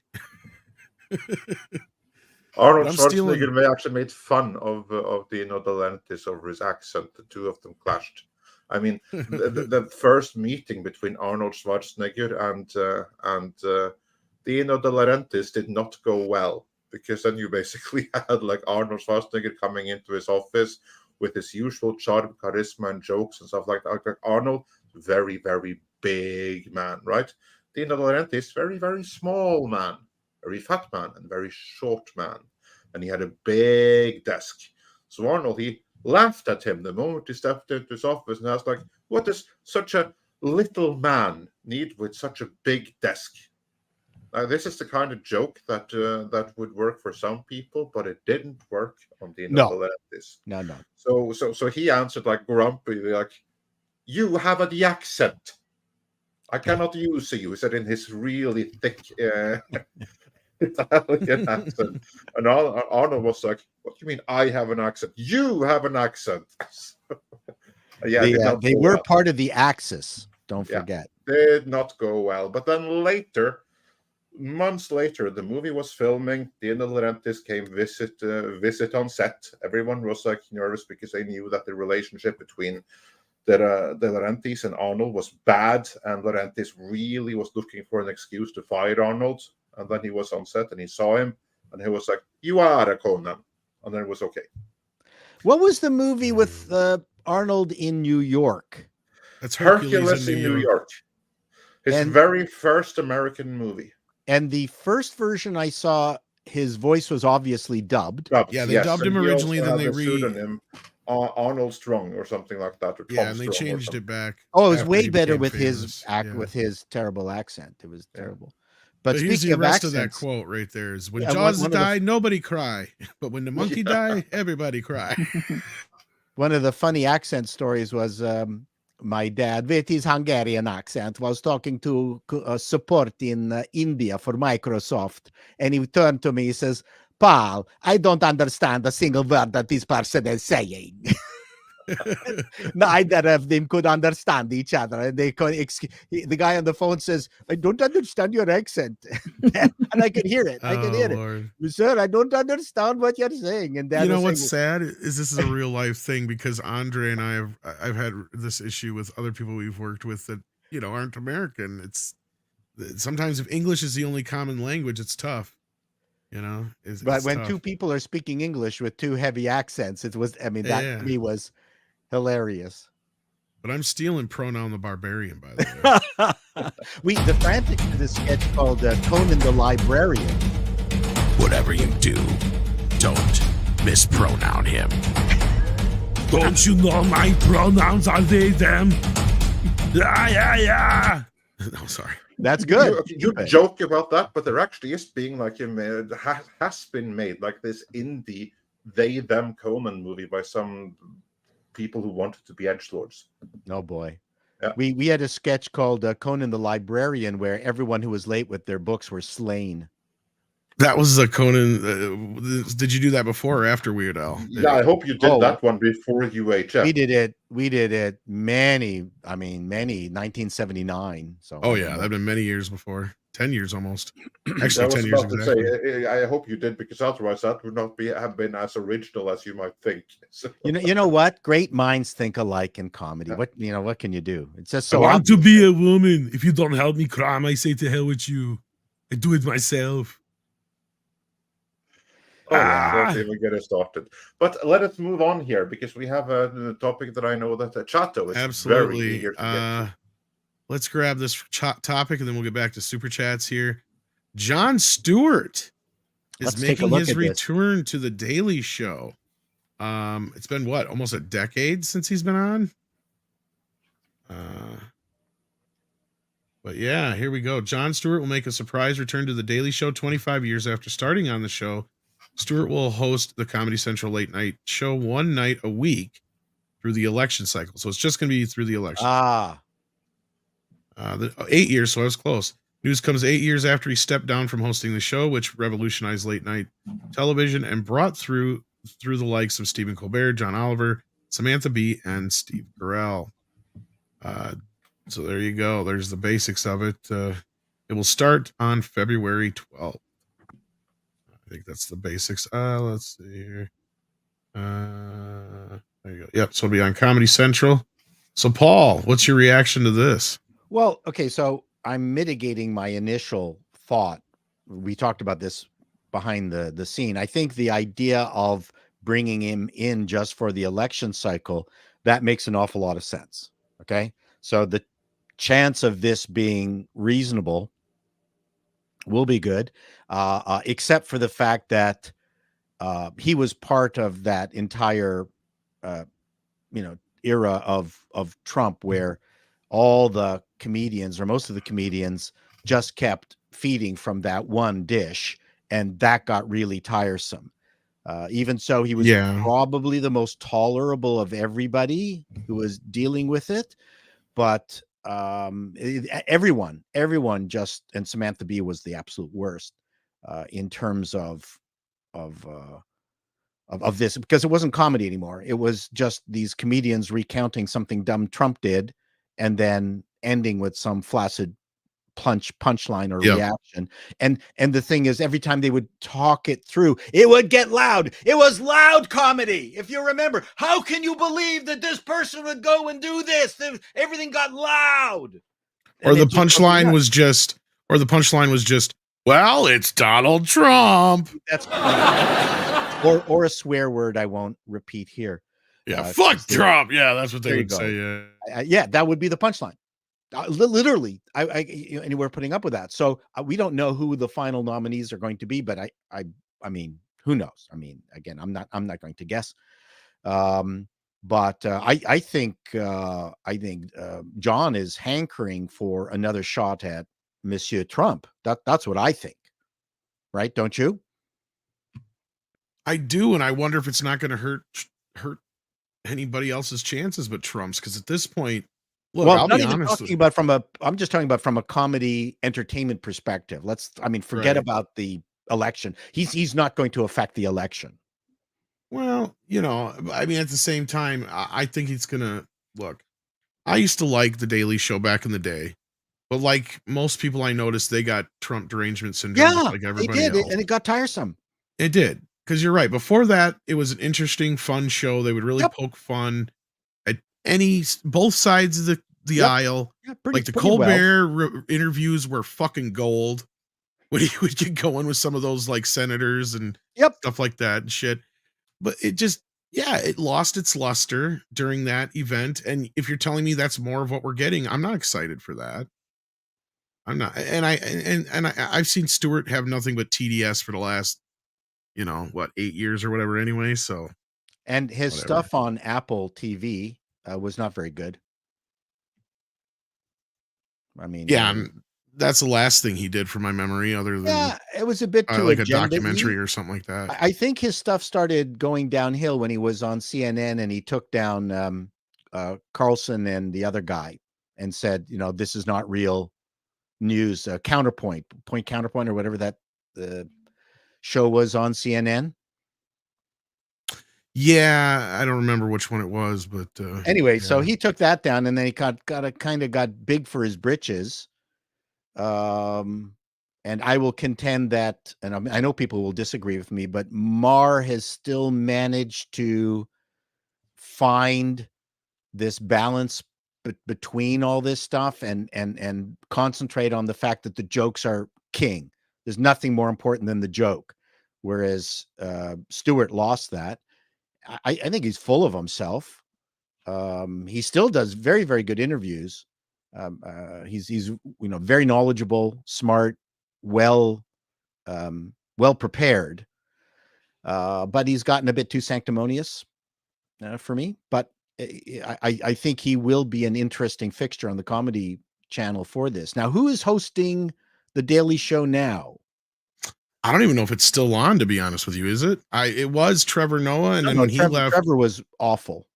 Arnold Schwarzenegger may actually made fun of Dino De Laurentiis over his accent. The two of them clashed. I mean, the first meeting between Arnold Schwarzenegger and Dino De Laurentiis did not go well, because then you basically had like Arnold Schwarzenegger coming into his office with his usual charm, charisma, and jokes and stuff like that. Like Arnold, very, very big man, right? Dino De Laurentiis, very, very small man, very fat man, and very short man. And he had a big desk. So Arnold, he laughed at him the moment he stepped into his office and asked, like, what does such a little man need with such a big desk? Now, this is the kind of joke that would work for some people, but it didn't work on Dino De Laurentiis. No. So he answered like grumpy, like, "You have the accent. I cannot use you," he said in his really thick Italian accent. And Arnold was like, "What do you mean I have an accent? You have an accent." They were part of the Axis. Don't forget. Did not go well. But then later, months later, the movie was filming. Dino De Laurentiis came visit on set. Everyone was like nervous because they knew that the relationship between De Laurentiis and Arnold was bad, and Laurentiis really was looking for an excuse to fire Arnold. And then he was on set and he saw him and he was like, "You are a Conan," and then it was okay. What was the movie with Arnold in New York? That's Hercules in New York. His very first American movie. And the first version I saw, his voice was obviously dubbed. Yeah, they dubbed him originally, then they Arnold Strong or something like that, or Tom Yeah, and they Strong or changed something. it back. Oh, it was after way he better became with famous. with his terrible accent. It was Yeah. terrible. But here's speaking the of rest of that accents, quote right there is when Yeah, Jaws one of the- die, nobody cry. But when the monkey die, everybody cry. one of the funny accent stories was my dad, with his Hungarian accent, was talking to support in India for Microsoft. And he turned to me, he says, "Pal, I don't understand a single word that this person is saying." Neither of them could understand each other. And they could, the guy on the phone says, "I don't understand your accent." And I could hear it. I could hear Lord. it. "Sir, I don't understand what you're saying." And Dad You know was what's saying, sad is this is a real life thing, because Andre and I've had this issue with other people we've worked with that, aren't American. It's sometimes if English is the only common language, it's tough. But when tough. two people are speaking English with two heavy accents, that to me was hilarious. But I'm stealing Pronoun the Barbarian, by the way. The frantic of this sketch called Conan the Librarian. Whatever you do, don't mispronoun him. Don't you know my pronouns? Are they them? Yeah. No, sorry. That's good. You joke about that, but there actually is being has been made like this indie they them Conan movie by some people who wanted to be edgelords. Oh boy. Yeah. We had a sketch called Conan the Librarian where everyone who was late with their books were slain. That was the Conan. Did you do that before or after Weird Al? Yeah, I hope you did that one before UHF. We did it many 1979. So that had been many years before. 10 years almost. Actually, 10 years exactly. I hope you did, because otherwise that would not have been as original as you might think. So. You know what? Great minds think alike in comedy. Yeah. What can you do? It's just so I want to be a woman. If you don't help me cram, I say to hell with you. I do it myself. Don't even get us started. But let us move on here, because we have a topic that I know that Chato is very eager to get to. Let's grab this topic, and then we'll get back to super chats here. Jon Stewart is making his return to the Daily Show. It's been almost a decade since he's been on. But yeah, here we go. Jon Stewart will make a surprise return to the Daily Show 25 years after starting on the show. Stewart will host the Comedy Central late night show one night a week through the election cycle. So it's just going to be through the election. 8 years, so I was close. News comes 8 years after he stepped down from hosting the show, which revolutionized late night television and brought through the likes of Stephen Colbert, John Oliver, Samantha Bee, and Steve Carell. So there you go. There's the basics of it. It will start on February 12th. I think that's the basics. Let's see here. There you go. Yep. So it'll be on Comedy Central. So Paul, what's your reaction to this? Well, okay. So I'm mitigating my initial thought. We talked about this behind the scene. I think the idea of bringing him in just for the election cycle, that makes an awful lot of sense. Okay. So the chance of this being reasonable will be good, except for the fact that he was part of that entire, era of Trump, where all the comedians, or most of the comedians, just kept feeding from that one dish, and that got really tiresome. Even so, he was probably the most tolerable of everybody who was dealing with it, but everyone just, and Samantha Bee was the absolute worst in terms of this, because it wasn't comedy anymore. It was just these comedians recounting something dumb Trump did, and then ending with some flaccid punchline or reaction. And the thing is, every time they would talk it through, it would get loud. It was loud comedy. If you remember, how can you believe that this person would go and do this? Everything got loud. Or the punchline was just, well, it's Donald Trump. That's or a swear word I won't repeat here. Yeah, fuck Trump. Yeah, that's what they would say. Yeah, that would be the punchline. Literally, and we're putting up with that. So we don't know who the final nominees are going to be, but I mean, who knows? I mean, again, I'm not going to guess. But I think John is hankering for another shot at Monsieur Trump. That's what I think, right? Don't you? I do, and I wonder if it's not going to hurt anybody else's chances but Trump's, because at this point, look, Well, I'll not be even honest. talking about I'm just talking about from a comedy entertainment perspective. Forget Right. about the election. He's not going to affect the election. Well, I mean, at the same time, I think he's gonna look. I used to like the Daily Show back in the day, but like most people I noticed, they got Trump derangement syndrome just Yeah, like they everybody did, else. and it got tiresome. It did, because you're right. Before that, it was an interesting, fun show. They would really Yep. poke fun at both sides of the Yep. aisle. Yeah, Like the pretty well. Colbert interviews were fucking gold. When he would get going with some of those like senators and Yep. stuff like that and shit. But it just, yeah, it lost its luster during that event. And if you're telling me that's more of what we're getting, I'm not excited for that. I'm not. And I've seen Stewart have nothing but TDS for the last, 8 years or whatever anyway. So, And his whatever. stuff on Apple TV was not very good. I mean, yeah, that's the last thing he did from my memory, other than it was a bit too like a agenda-y. documentary or something like that. I think his stuff started going downhill when he was on CNN and he took down Carlson and the other guy and said, this is not real news. Counterpoint or whatever that show was on CNN. Yeah, I don't remember which one it was, but anyway, yeah. So he took that down, and then he got big for his britches. And I will contend that, and I know people will disagree with me, but Maher has still managed to find this balance between all this stuff and concentrate on the fact that the jokes are king. There's nothing more important than the joke. Whereas Stewart lost that. I think he's full of himself. He still does very, very good interviews. He's very knowledgeable, smart, well prepared. But he's gotten a bit too sanctimonious for me. But I think he will be an interesting fixture on the Comedy Channel for this. Now, who is hosting the Daily Show now? I don't even know if it's still on, to be honest with you. Is it? It was Trevor Noah, and then when he left, Trevor was awful.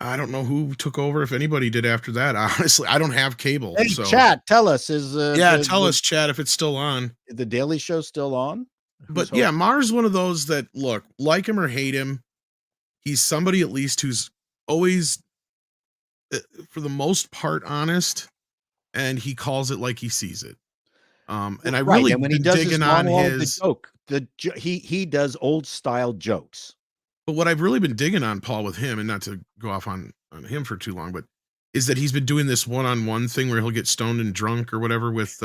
I don't know who took over, if anybody did after that. Honestly, I don't have cable. Hey, so chat, tell us tell us, chat, if it's still on. The Daily Show still on? But yeah, Maher's one of those that, look, like him or hate him, he's somebody at least who's always, for the most part, honest, and he calls it like he sees it. And I really and when he does digging on his joke, he does old style jokes. But what I've really been digging on, Paul, with him, and not to go off on him for too long, but is that he's been doing this one-on-one thing where he'll get stoned and drunk or whatever with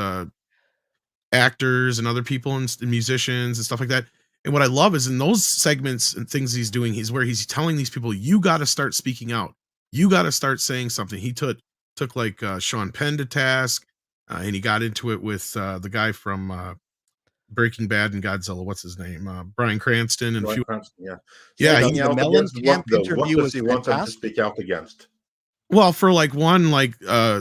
actors and other people and musicians and stuff like that. And what I love is in those segments and things he's doing, he's where he's telling these people, you got to start speaking out. You got to start saying something. He took like Sean Penn to task, and he got into it with the guy from Breaking Bad and Godzilla. What's his name? Bryan Cranston and yeah. Yeah, he Mellencamp interview what does he want them to fantastic. speak out against? Well, for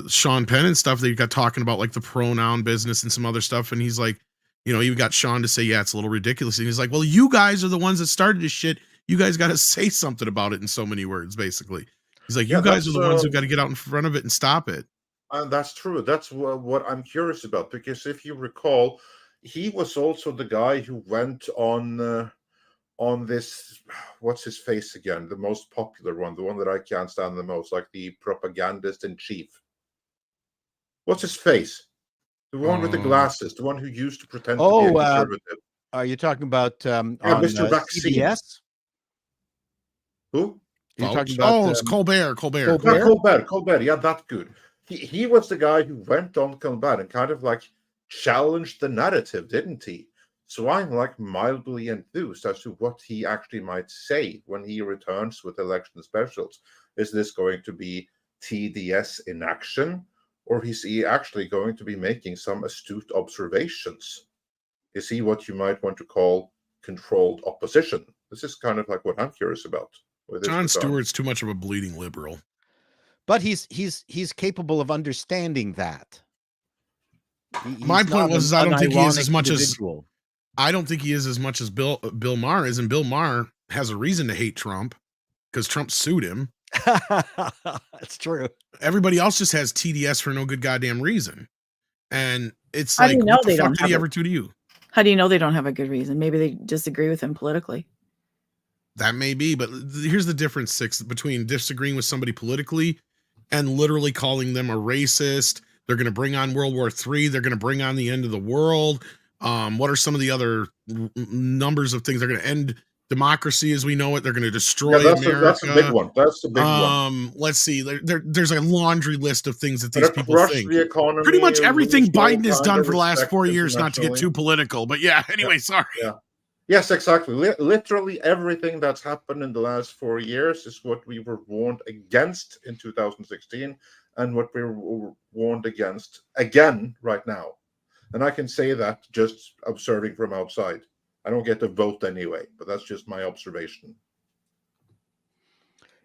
Sean Penn and stuff, they got talking about like the pronoun business and some other stuff, and he's like, you got Sean to say, yeah, it's a little ridiculous, and he's like, well, you guys are the ones that started this shit. You guys got to say something about it in so many words, basically. He's like, you guys are the ones who got to get out in front of it and stop it. That's true. That's what I'm curious about, because if you recall, he was also the guy who went on this, what's his face again? The most popular one, the one that I can't stand the most, like the propagandist in chief. What's his face? The one with the glasses, the one who used to pretend to be a conservative. Are you talking about Mr. Vaccine? CBS? Who? You're talking about it's Colbert. Colbert. Yeah, that good. He was the guy who went on Colbert and kind of like challenged the narrative, didn't he? So I'm like mildly enthused as to what he actually might say when he returns with election specials. Is this going to be TDS in action, or is he actually going to be making some astute observations? Is he what you might want to call controlled opposition? This is kind of like what I'm curious about. Jon Stewart's too much of a bleeding liberal. But he's capable of understanding that. My point was, I don't think he is as much individual. I don't think he is as much as Bill Maher is, and Bill Maher has a reason to hate Trump because Trump sued him. That's true. Everybody else just has TDS for no good goddamn reason, and it's How like, do you know what the they fuck don't did he have ever do to you? How do you know they don't have a good reason? Maybe they disagree with him politically. That may be, but here's the difference, Six, between disagreeing with somebody politically and literally calling them a racist. They're going to bring on World War III. They're going to bring on the end of the world. What are some of the other numbers of things? They're going to end democracy as we know it. They're going to destroy America. That's a big one. That's the big one. Let's see. There's a laundry list of things that these people think. The economy, pretty much everything Biden has done for the last 4 years, not to get too political. But yeah, anyway, sorry. Yeah. Yes, exactly. Literally everything that's happened in the last 4 years is what we were warned against in 2016 and what we were warned against again right now. And I can say that just observing from outside. I don't get to vote anyway, but that's just my observation.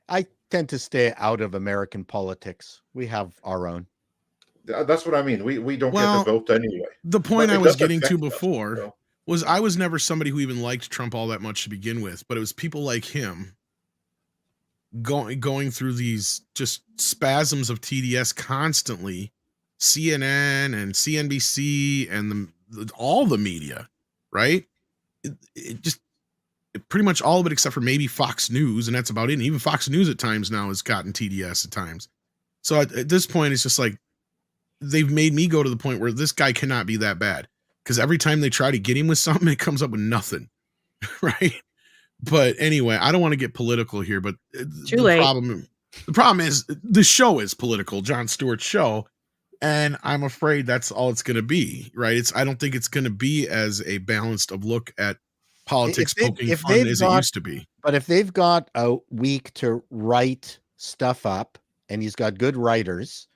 I tend to stay out of American politics. We have our own. That's what I mean. We don't get to vote anyway. The point I was getting to before was I was never somebody who even liked Trump all that much to begin with, but it was people like him going through these just spasms of TDS constantly, CNN and CNBC and all the media, right? It pretty much all of it except for maybe Fox News, and that's about it. And even Fox News at times now has gotten TDS at times. So at this point, it's just like they've made me go to the point where this guy cannot be that bad. Because every time they try to get him with something, it comes up with nothing, right? But anyway, I don't want to get political here, but the problem is the show is political, Jon Stewart's show, and I'm afraid that's all it's going to be, right? I don't think it's going to be as a balanced of look at politics poking fun as it used to be. But if they've got a week to write stuff up, and he's got good writers,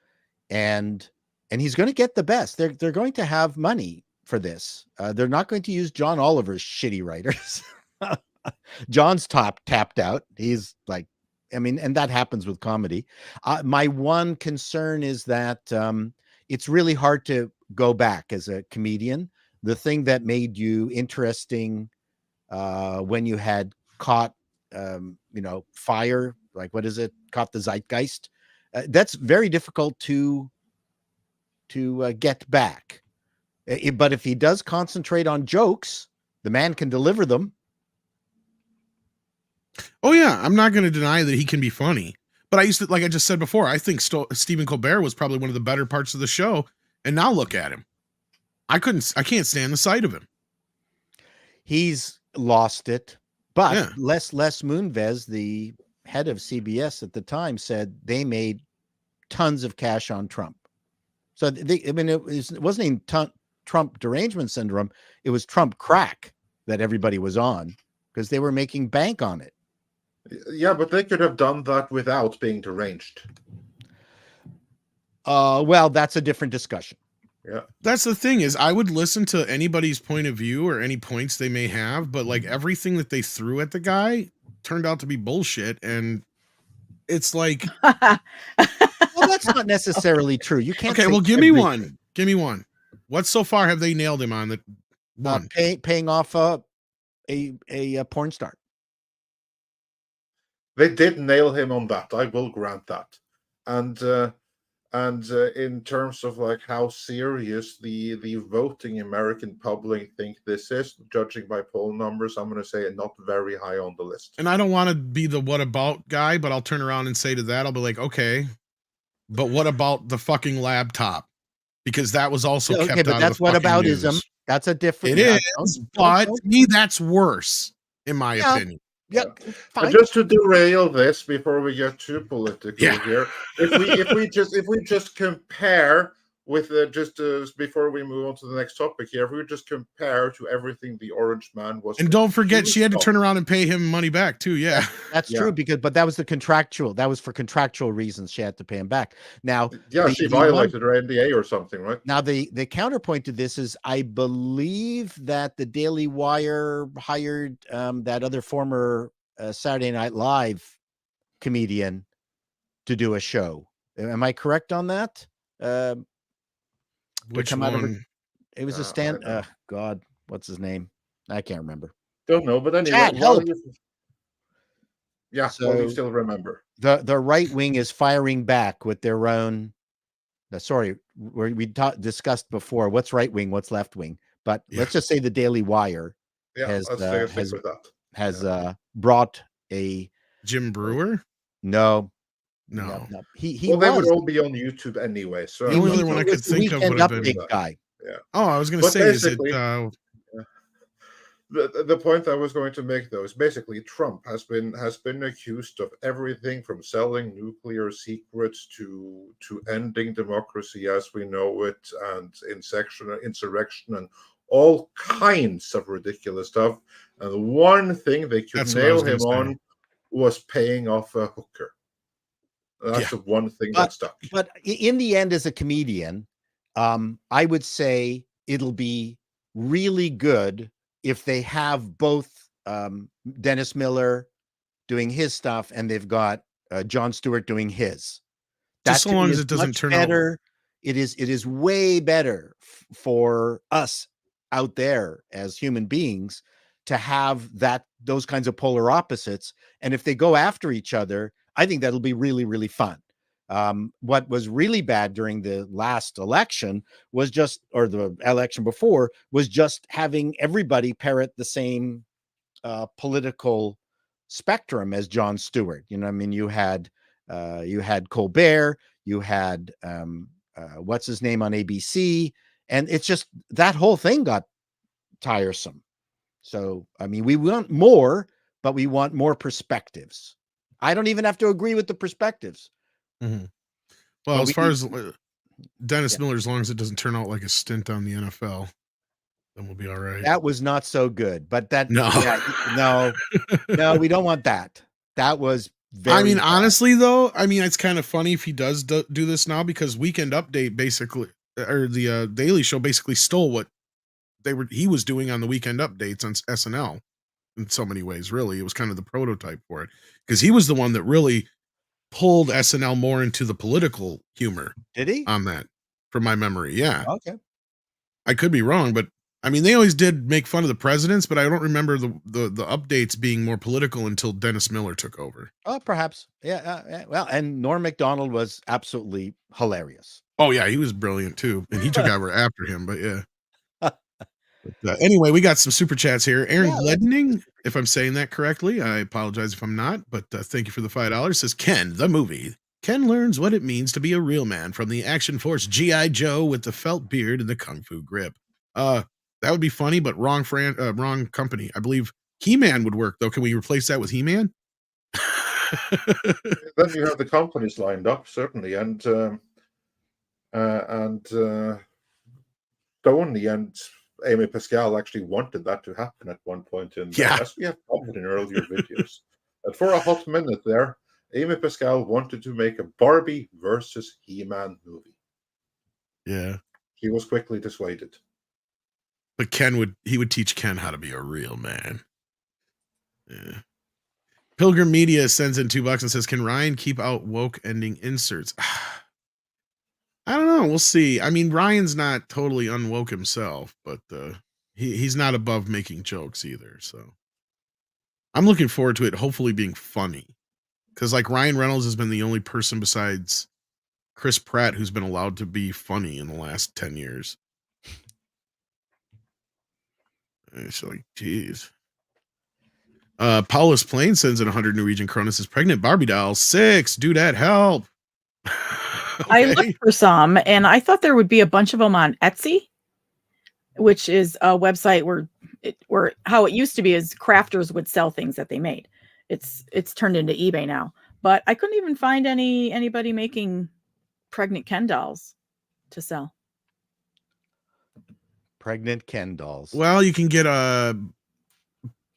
and he's going to get the best, they're going to have money for this. They're not going to use John Oliver's shitty writers. John's tapped out. He's like, I mean, and that happens with comedy. My one concern is that it's really hard to go back as a comedian. The thing that made you interesting when you had caught, fire, like, what is it? Caught the zeitgeist. That's very difficult to get back. But if he does concentrate on jokes, the man can deliver them. Oh yeah, I'm not going to deny that he can be funny. But I used to, like I just said before, I think Stephen Colbert was probably one of the better parts of the show. And now look at him. I can't stand the sight of him. He's lost it. But yeah. Les Moonves, the head of CBS at the time, said they made tons of cash on Trump. So it wasn't even Trump derangement syndrome. It was Trump crack that everybody was on because they were making bank on it. Yeah, but they could have done that without being deranged. Well, that's a different discussion. Yeah. That's the thing is I would listen to anybody's point of view or any points they may have, but like everything that they threw at the guy turned out to be bullshit. And it's like, well, that's not necessarily true. You can't. Okay, well, give me one. Give me one. What so far have they nailed him on? That one paying off a porn star. They did nail him on that. I will grant that. And in terms of like how serious the voting American public think this is, judging by poll numbers, I'm going to say not very high on the list. And I don't want to be the what about guy, but I'll turn around and say to that, I'll be like, okay, but what about the fucking laptop? Because that was also kept out that's of the whataboutism. News. That's a different. It is, but to me, that's worse, in my opinion. Yeah, just to derail this before we get too political here, if we just compare with before we move on to the next topic here, if we just compare to everything the Orange Man was, and don't forget she had to turn around and pay him money back too. Yeah, that's true but that was that was for contractual reasons. She had to pay him back. Now, she violated her NDA or something, right? Now the counterpoint to this is I believe that the Daily Wire hired that other former a Saturday Night Live comedian to do a show. Am I correct on that? Which come out of one? It was a stand. God, what's his name? I can't remember. Don't know, but anyway, Chad, help. Yeah, So well, you still remember. The right wing is firing back with their own. Sorry, we discussed before what's right wing, what's left wing. But let's just say the Daily Wire has brought a Jim Brewer. No. He well, they would all be on YouTube anyway. So the only other one I could think of would have been guy. Yeah. Oh, I was going to say, is it? The point I was going to make, though, is basically Trump has been accused of everything from selling nuclear secrets to ending democracy as we know it, and insurrection, and all kinds of ridiculous stuff. And the one thing they could nail him on was paying off a hooker. That's the one thing that stuck. But in the end, as a comedian, I would say it'll be really good if they have both Dennis Miller doing his stuff and they've got Jon Stewart doing his. Just so long as it doesn't turn out. It is way better for us out there as human beings to have those kinds of polar opposites. And if they go after each other, I think that'll be really, really fun. What was really bad during the last election was or the election before, was just having everybody parrot the same political spectrum as Jon Stewart. You know, I mean, you had Colbert, you had what's his name on ABC, and it's just that whole thing got tiresome. So, I mean, we want more, but we want more perspectives. I don't even have to agree with the perspectives. Mm-hmm. Well, as far as Dennis Miller, as long as it doesn't turn out like a stint on the NFL, then we'll be all right. That was not so good, but no, we don't want that. That was bad. Honestly, though, it's kind of funny if he does do this now, because Weekend Update basically, or the Daily Show basically stole what he was doing on the Weekend Updates on SNL in so many ways. Really, it was kind of the prototype for it, because he was the one that really pulled SNL more into the political humor. Did he? On that, from my memory, yeah. Okay. I could be wrong, but they always did make fun of the presidents, but I don't remember the updates being more political until Dennis Miller took over. Oh, perhaps. Yeah. Well, and Norm Macdonald was absolutely hilarious. Oh yeah, he was brilliant too, and he took over after him. But yeah. But, anyway, we got some super chats here. Aaron Gledning, if I'm saying that correctly, I apologize if I'm not, but thank you for the $5. Says Ken, the movie. Ken learns what it means to be a real man from the action force G.I. Joe with the felt beard and the kung fu grip. That would be funny, but wrong company. I believe He-Man would work, though. Can we replace that with He-Man? Then you have the companies lined up, certainly, and Tony and Amy Pascal actually wanted that to happen at one point in as we have covered in earlier videos. But for a hot minute there, Amy Pascal wanted to make a Barbie versus He-Man movie. Yeah. He was quickly dissuaded. But Ken would teach Ken how to be a real man. Yeah. Pilgrim Media sends in $2 and says, can Ryan keep out woke ending inserts? I don't know. We'll see. Ryan's not totally unwoke himself, but he's not above making jokes either. So I'm looking forward to it hopefully being funny. Because Ryan Reynolds has been the only person besides Chris Pratt who's been allowed to be funny in the last 10 years. It's geez. Paulus Plain sends in 100 Norwegian kroner, says pregnant Barbie doll 6. Dudette, help. Okay. I looked for some, and I thought there would be a bunch of them on Etsy, which is a website where how it used to be is crafters would sell things that they made. It's turned into eBay now, but I couldn't even find anybody making pregnant Ken dolls to sell. Pregnant Ken dolls. Well, you can get a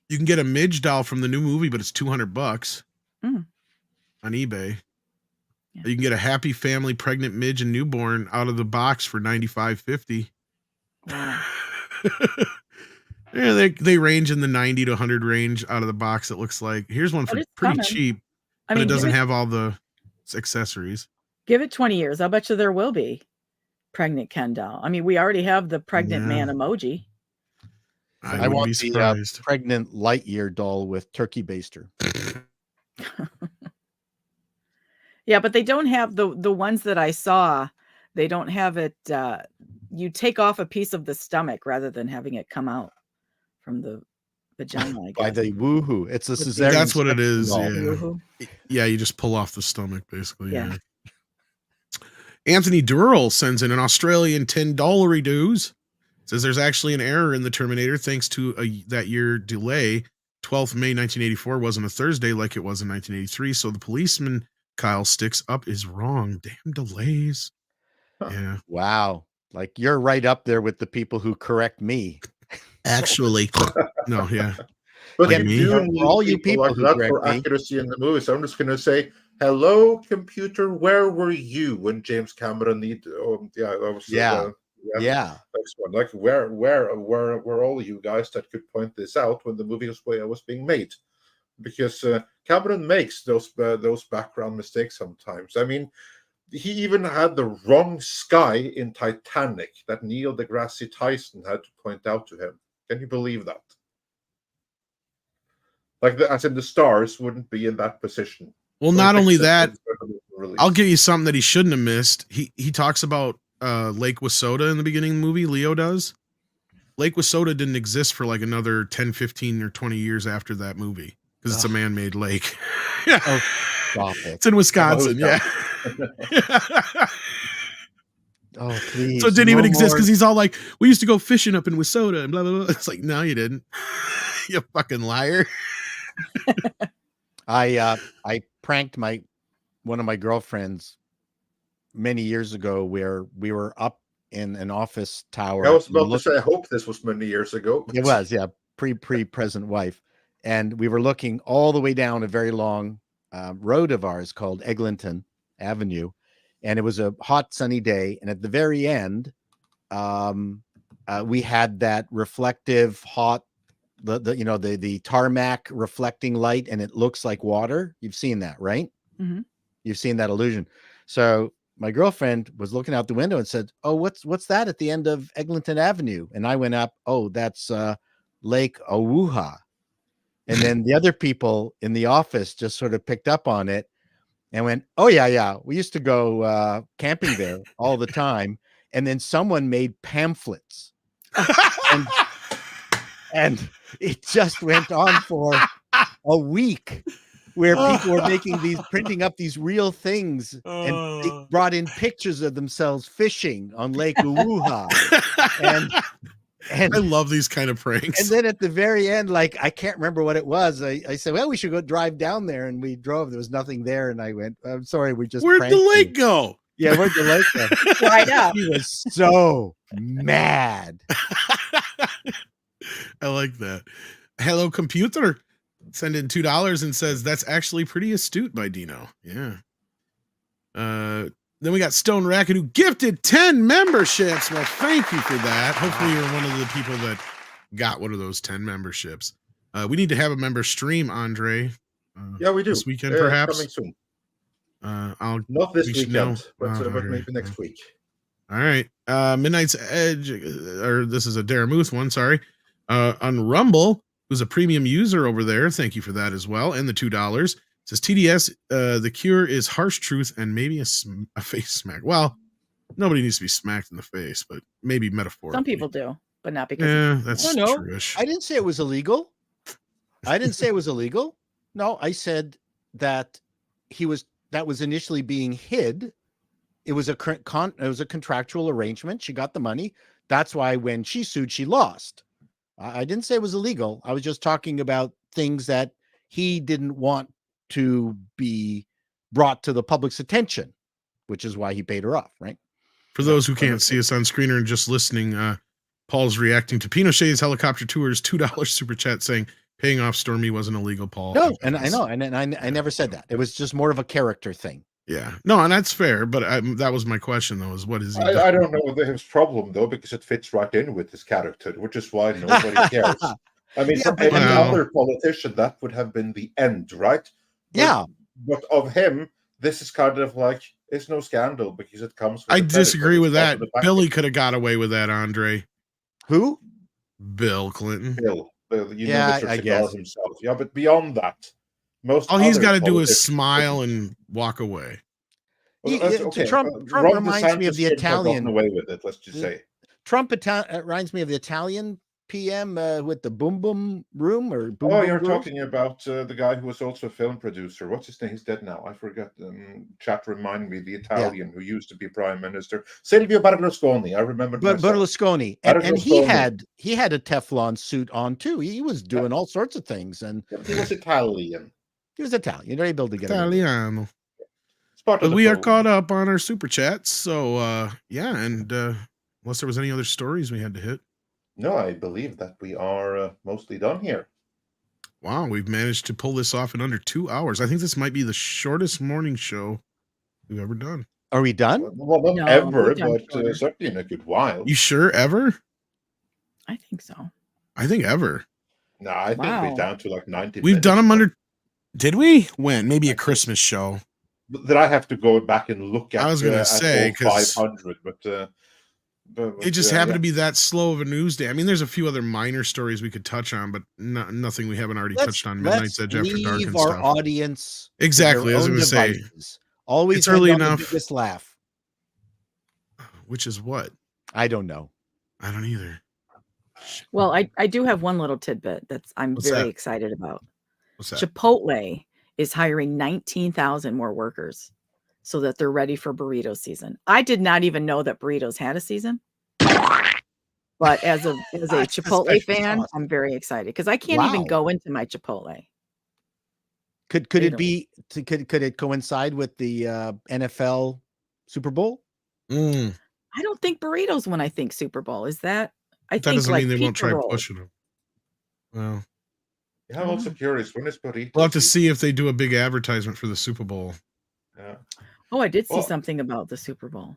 Midge doll from the new movie, but it's $200 on eBay. Yeah. You can get a Happy Family pregnant Midge and newborn out of the box for $95.50. Wow. Yeah, they range in the 90 to 100 range out of the box. It looks like here's one for pretty cheap, but it doesn't have all the accessories. Give it 20 years. I'll bet you there will be pregnant Ken doll. I mean, we already have the pregnant man emoji. I want the pregnant Lightyear doll with turkey baster. Yeah, but they don't have the ones that I saw. They don't have it. You take off a piece of the stomach rather than having it come out from the vagina. I guess. By the woohoo, it's a cesarean. That's what it is. Doll. Yeah. Yeah, you just pull off the stomach, basically. Yeah. Anthony Durrell sends in an Australian $10 dues. Says there's actually an error in the Terminator thanks to that year delay. 12th May 1984 wasn't a Thursday like it was in 1983, so the policeman Kyle sticks up is wrong. Damn delays. Yeah. Wow. Like you're right up there with the people who correct me. Actually. No, yeah. But like you do need all you people like who that correct for me. accuracy in the movie. So I'm just going to say, hello, computer, where were you when James Cameron needed? Next one. Like where were all you guys that could point this out when the movie was being made? Because Cameron makes those background mistakes sometimes. I mean, he even had the wrong sky in Titanic that Neil deGrasse Tyson had to point out to him. Can you believe that? Like, as in the stars wouldn't be in that position. Well, not only that, I'll give you something that he shouldn't have missed. He talks about Lake Wissota in the beginning of the movie. Leo does. Lake Wissota didn't exist for like another 10, 15, or 20 years after that movie because it's a man-made lake. Oh, stop it. It's in Wisconsin. Yeah. Oh, please. So it didn't even exist because he's all like, we used to go fishing up in Wissota and blah, blah, blah. It's like, no, you didn't. You fucking liar. I pranked one of my girlfriends many years ago where we were up in an office tower. I was about to say, I hope this was many years ago. It was, yeah, pre-present wife. And we were looking all the way down a very long road of ours called Eglinton Avenue. And it was a hot, sunny day. And at the very end, we had that reflective hot, the tarmac reflecting light, and it looks like water. You've seen that, right? Mm-hmm. You've seen that illusion. So my girlfriend was looking out the window and said, "Oh, what's that at the end of Eglinton Avenue?" And I went up, "Oh, that's Lake Owuha." And then the other people in the office just sort of picked up on it and went, "Oh yeah, we used to go camping there all the time." And then someone made pamphlets, and it just went on for a week, where people were printing up these real things, and they brought in pictures of themselves fishing on Lake Owuha. And I love these kind of pranks. And then at the very end, like, I can't remember what it was. I said, well, we should go drive down there. And we drove. There was nothing there. And I went, I'm sorry, we just Where'd the lake go? Yeah, where'd the lake go? Right up. He was so mad. I like that. Hello, computer. Send in $2 and says that's actually pretty astute by Dino. Yeah. Then we got Stone Racket, who gifted 10 memberships. Well, thank you for that. Hopefully you're one of the people that got one of those 10 memberships. We need to have a member stream, Andre. Yeah, we do. This weekend, perhaps. Coming soon. Not this weekend, but maybe next week. All right. Midnight's Edge, or this is a Daramuth one, sorry. On Rumble, who's a premium user over there. Thank you for that as well. And the $2. Says TDS, the cure is harsh truth and maybe a face smack. Well, nobody needs to be smacked in the face, but maybe metaphorically. Some people do, but not because. Yeah, that's true-ish. I didn't say it was illegal. No, I said that that was initially being hid. It was a contractual arrangement. She got the money. That's why when she sued, she lost. I didn't say it was illegal. I was just talking about things that he didn't want to be brought to the public's attention, which is why he paid her off, right? For those who can't see us on screen or just listening, Paul's reacting to Pinochet's helicopter tours $2 super chat saying paying off Stormy wasn't illegal, Paul. No, and I know, and I never said that. It was just more of a character thing. Yeah, no, and that's fair. But that was my question, though: is what is he? I don't know his problem though, because it fits right in with his character, which is why nobody cares. I mean, Yeah, for but any I mean- other politician, that would have been the end, right? But, Yeah. But of him, this is kind of like it's no scandal because it comes. With I the credit, disagree but with it's that. also the backing. Billy could have got away with that, Andre. Who? Bill Clinton. Bill, Yeah, Mr. I Cigar guess. himself. Yeah, but beyond that, most All he's other got to do is politicians smile wouldn't. and walk away. Well, okay. Trump Ron reminds me of DeSantis the should have gotten Italian. away with it. Let's just say. Trump reminds me of the Italian PM with the boom boom room or boom. Oh, boom you're girls. talking about the guy who was also a film producer. What's his name? He's dead now. I forgot. Chat remind me, the Italian who used to be prime minister, Silvio Berlusconi. I remember. But Berlusconi, and he had a Teflon suit on too. He was doing all sorts of things, and he was Italian. He was Italian. They're able to get away with it. Italiano. Part of But the we are program. caught up on our super chats. So yeah, and unless there was any other stories we had to hit. No, I believe that we are mostly done here. Wow, we've managed to pull this off in under 2 hours. I think this might be the shortest morning show we've ever done. Are we done? Well, not No, ever, we've done but shorter. certainly in a good while. You sure ever? I think so. I think ever. No, I think Wow. we're down to like 90 We've done minutes them now. under. Did we? When? Maybe I a think- Christmas show. That I have to go back and look at. I was gonna at say, all 'cause 500, but It just happened to be that slow of a news day. I mean, there's a few other minor stories we could touch on, but nothing we haven't already touched on Midnight's Edge After Dark leave and our stuff. audience to Exactly. their I was own going to say, devices. Always it's early end on enough. the biggest laugh. Which is what? I don't know. I don't either. Well, I do have one little tidbit I'm What's very that? excited about. What's that? Chipotle is hiring 19,000 more workers so that they're ready for burrito season. I did not even know that burritos had a season. But as a Chipotle fan, awesome. I'm very excited because I can't even Wow. go into my Chipotle. Could it be? Could it coincide with the NFL Super Bowl? Mm, I don't think burritos when I think Super Bowl. Is that? I that think doesn't like mean they won't pizza try rolls. pushing them. Well, Yeah, I'm also curious when is burrito. we'll have to season? see if they do a big advertisement for the Super Bowl. Yeah. Oh, I did see Well- something about the Super Bowl.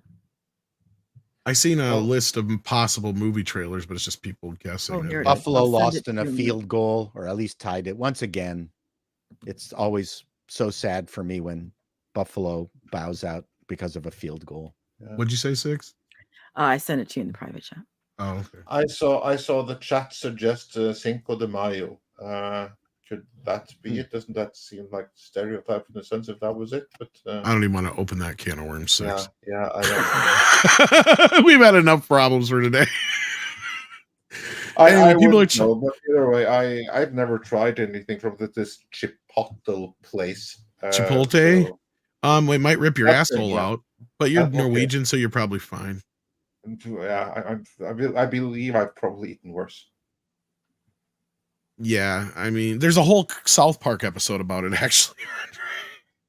I seen a Well- list of possible movie trailers, but it's just people guessing. Oh, here it is. Buffalo I'll send lost it in a to you. field goal, or at least tied it. Once again, it's always so sad for me when Buffalo bows out because of a field goal. What'd you say, Six? I sent it to you in the private chat. Oh, okay. I saw the chat suggest Cinco de Mayo. Could that be it? Doesn't that seem like stereotype in the sense if that was it? But I don't even want to open that can of worms, yeah, Six. yeah, I don't. We've had enough problems for today. I Anyway, people wouldn't are know, but either way, I've never tried anything from this Chipotle place. Chipotle? so- It might rip your That's it, asshole yeah. out, but you're Okay. Norwegian, so you're probably fine. Yeah, I believe I've probably eaten worse. Yeah, I mean, there's a whole South Park episode about it, actually.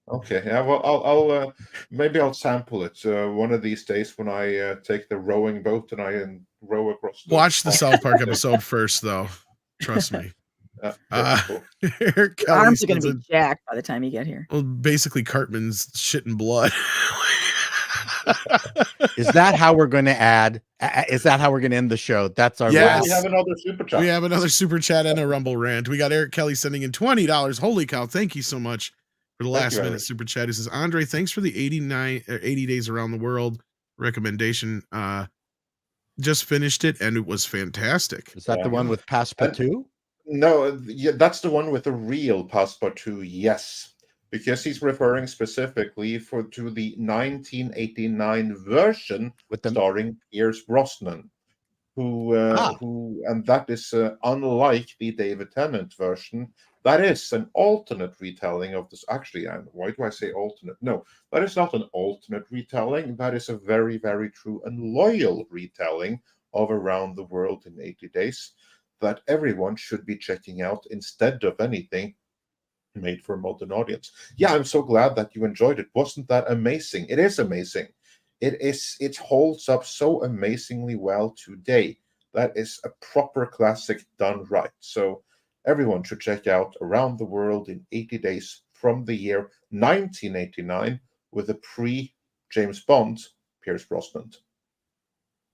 Okay, yeah. Well, I'll maybe I'll sample it one of these days when I take the rowing boat and row across. Watch the South Park episode first, though. Trust me. Cool. Eric Your Kelly arms are going to says be jacked by the time you get here. well, basically Cartman's shit and blood. Is that how we're going to add? Is that how we're going to end the show? That's our Yes. We have another super chat. We have another super chat and a Rumble rant. We got Eric Kelly sending in $20. Holy cow! Thank you so much for the Thank last you, minute Eric. super chat. He says, Andre, thanks for the 80 days around the world recommendation. Just finished it and it was fantastic. Is that the one with Passepartout? No, yeah, that's the one with the real Passepartout. Yes, because he's referring specifically to the 1989 version With the starring Pierce Brosnan, who and that is unlike the David Tennant version. That is an alternate retelling of this. Actually, and why do I say alternate? No, that is not an alternate retelling. That is a very, very true and loyal retelling of Around the World in 80 Days that everyone should be checking out instead of anything made for a modern audience. Yeah, I'm so glad that you enjoyed it. Wasn't that amazing? It is amazing. It holds up so amazingly well today. That is a proper classic done right. So everyone should check out Around the World in 80 Days from the year 1989, with a pre-James Bond Pierce Brosnan.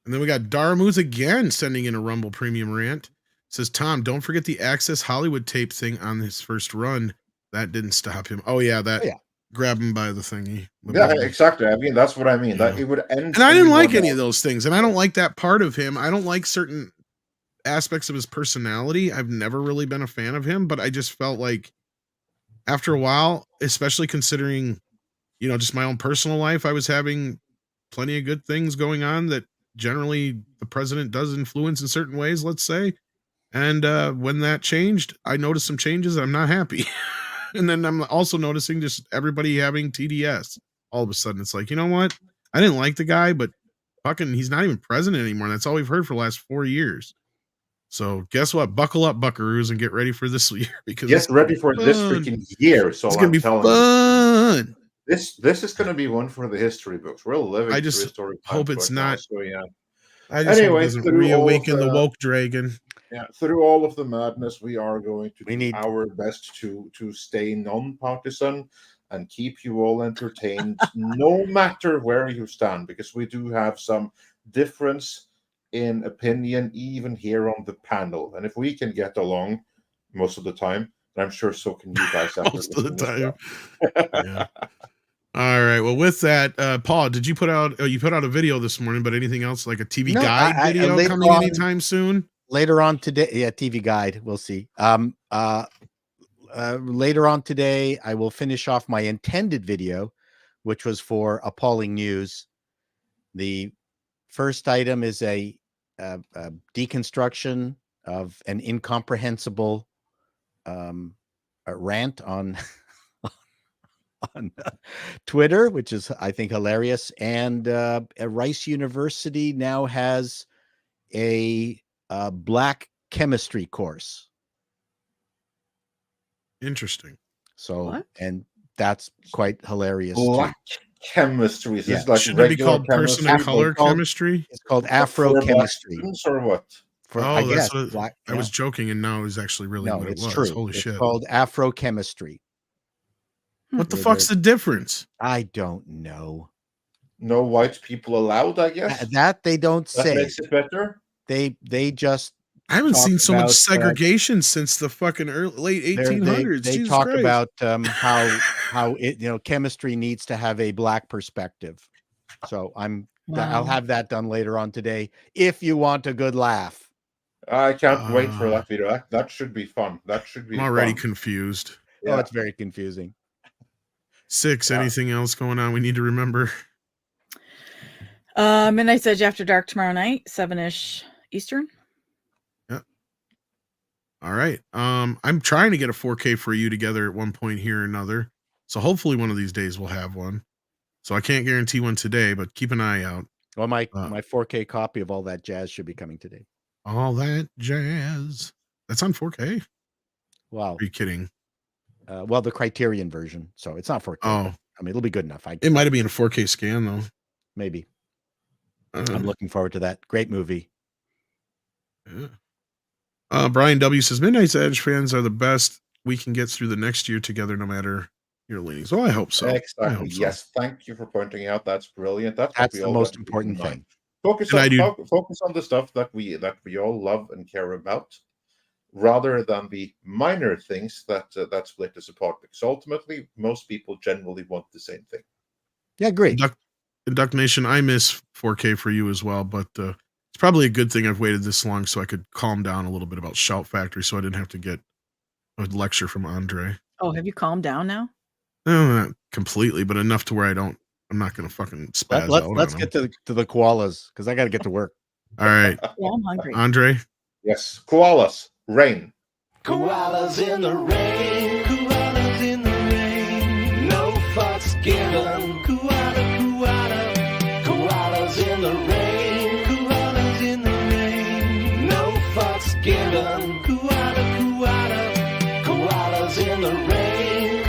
And then we got Darmoose again sending in a Rumble Premium rant. Says, Tom, don't forget the Access Hollywood tape thing on his first run. That didn't stop him. Oh, yeah, that grab him by the thingy. Yeah, exactly. I mean, that's what I mean. That it would end. And I didn't like any of those things. And I don't like that part of him. I don't like certain aspects of his personality. I've never really been a fan of him, but I just felt like after a while, especially considering, you know, just my own personal life, I was having plenty of good things going on that generally the president does influence in certain ways, let's say. And when that changed, I noticed some changes. I'm not happy. And then I'm also noticing just everybody having TDS. All of a sudden, it's like, you know what? I didn't like the guy, but fucking, he's not even president anymore. That's all we've heard for the last 4 years. So guess what? Buckle up, buckaroos, and get ready for this year. Because get ready for this freaking year. So it's going to be fun. This is going to be one for the history books. We're living. I just hope it's not. So, yeah. I just hope it doesn't reawaken the woke dragon. Yeah, through all of the madness, we are going to do our best to stay non-partisan and keep you all entertained, no matter where you stand, because we do have some difference in opinion, even here on the panel. And if we can get along most of the time, I'm sure so can you guys. Most of the time. Yeah. All right. Well, with that, Paul, did you put out? Oh, you put out a video this morning, but anything else like a TV guide video coming anytime soon? Later on today, TV guide. We'll see. Later on today, I will finish off my intended video, which was for Appalling News. The first item is a deconstruction of an incomprehensible rant on Twitter, which is, I think, hilarious. And Rice University now has a black chemistry course. Interesting. So, and that's quite hilarious. Black chemistry. Yeah. Should it be called person of color chemistry? It's called Afro chemistry. Or what? I guess, I was joking, and now it's actually really what it was. True. Holy it's shit. Called Afro chemistry. What the fuck's the difference? I don't know. No white people allowed, I guess. That they don't say. That makes it better. They just. I haven't seen so much segregation since the fucking late 1800s. They talk about how it chemistry needs to have a black perspective. So I'll have that done later on today. If you want a good laugh. I can't wait for that video. That should be fun. That should be. I'm already confused. Yeah. Oh, it's very confusing. 6. Anything else going on we need to remember? Midnight Edge After Dark tomorrow night, 7-ish Eastern. Yeah. All right. I'm trying to get a 4K for you together at one point here or another. So hopefully one of these days we'll have one. So I can't guarantee one today, but keep an eye out. Well, my 4K copy of All That Jazz should be coming today. All That Jazz. That's on 4K? Wow. Are you kidding? Well, the Criterion version. So it's not 4K. Oh. I mean, it'll be good enough. It might have been a 4K scan, though. Maybe. I'm looking forward to that. Great movie. Yeah. Brian W. says, Midnight's Edge fans are the best. We can get through the next year together no matter your leanings. Well, I hope so. Exactly. I hope so. Yes. Thank you for pointing out. That's brilliant. That's the most important thing. Focus on the stuff that we all love and care about, rather than the minor things that split us apart. Because ultimately, most people generally want the same thing. Yeah, great. Duck Nation, I miss 4K for you as well, but it's probably a good thing I've waited this long so I could calm down a little bit about Shout Factory, so I didn't have to get a lecture from Andre. Oh, have you calmed down now? No, not completely, but enough to where I'm not going to fucking spaz out. Let's get to the koalas, because I got to get to work. All right. Yeah, I'm hungry. Andre? Yes. Koalas. Rain. Koalas in the rain. Koalas in the rain. No fucks given. Koala. Koalas in the rain. Koalas in the rain. No fucks given. Koala.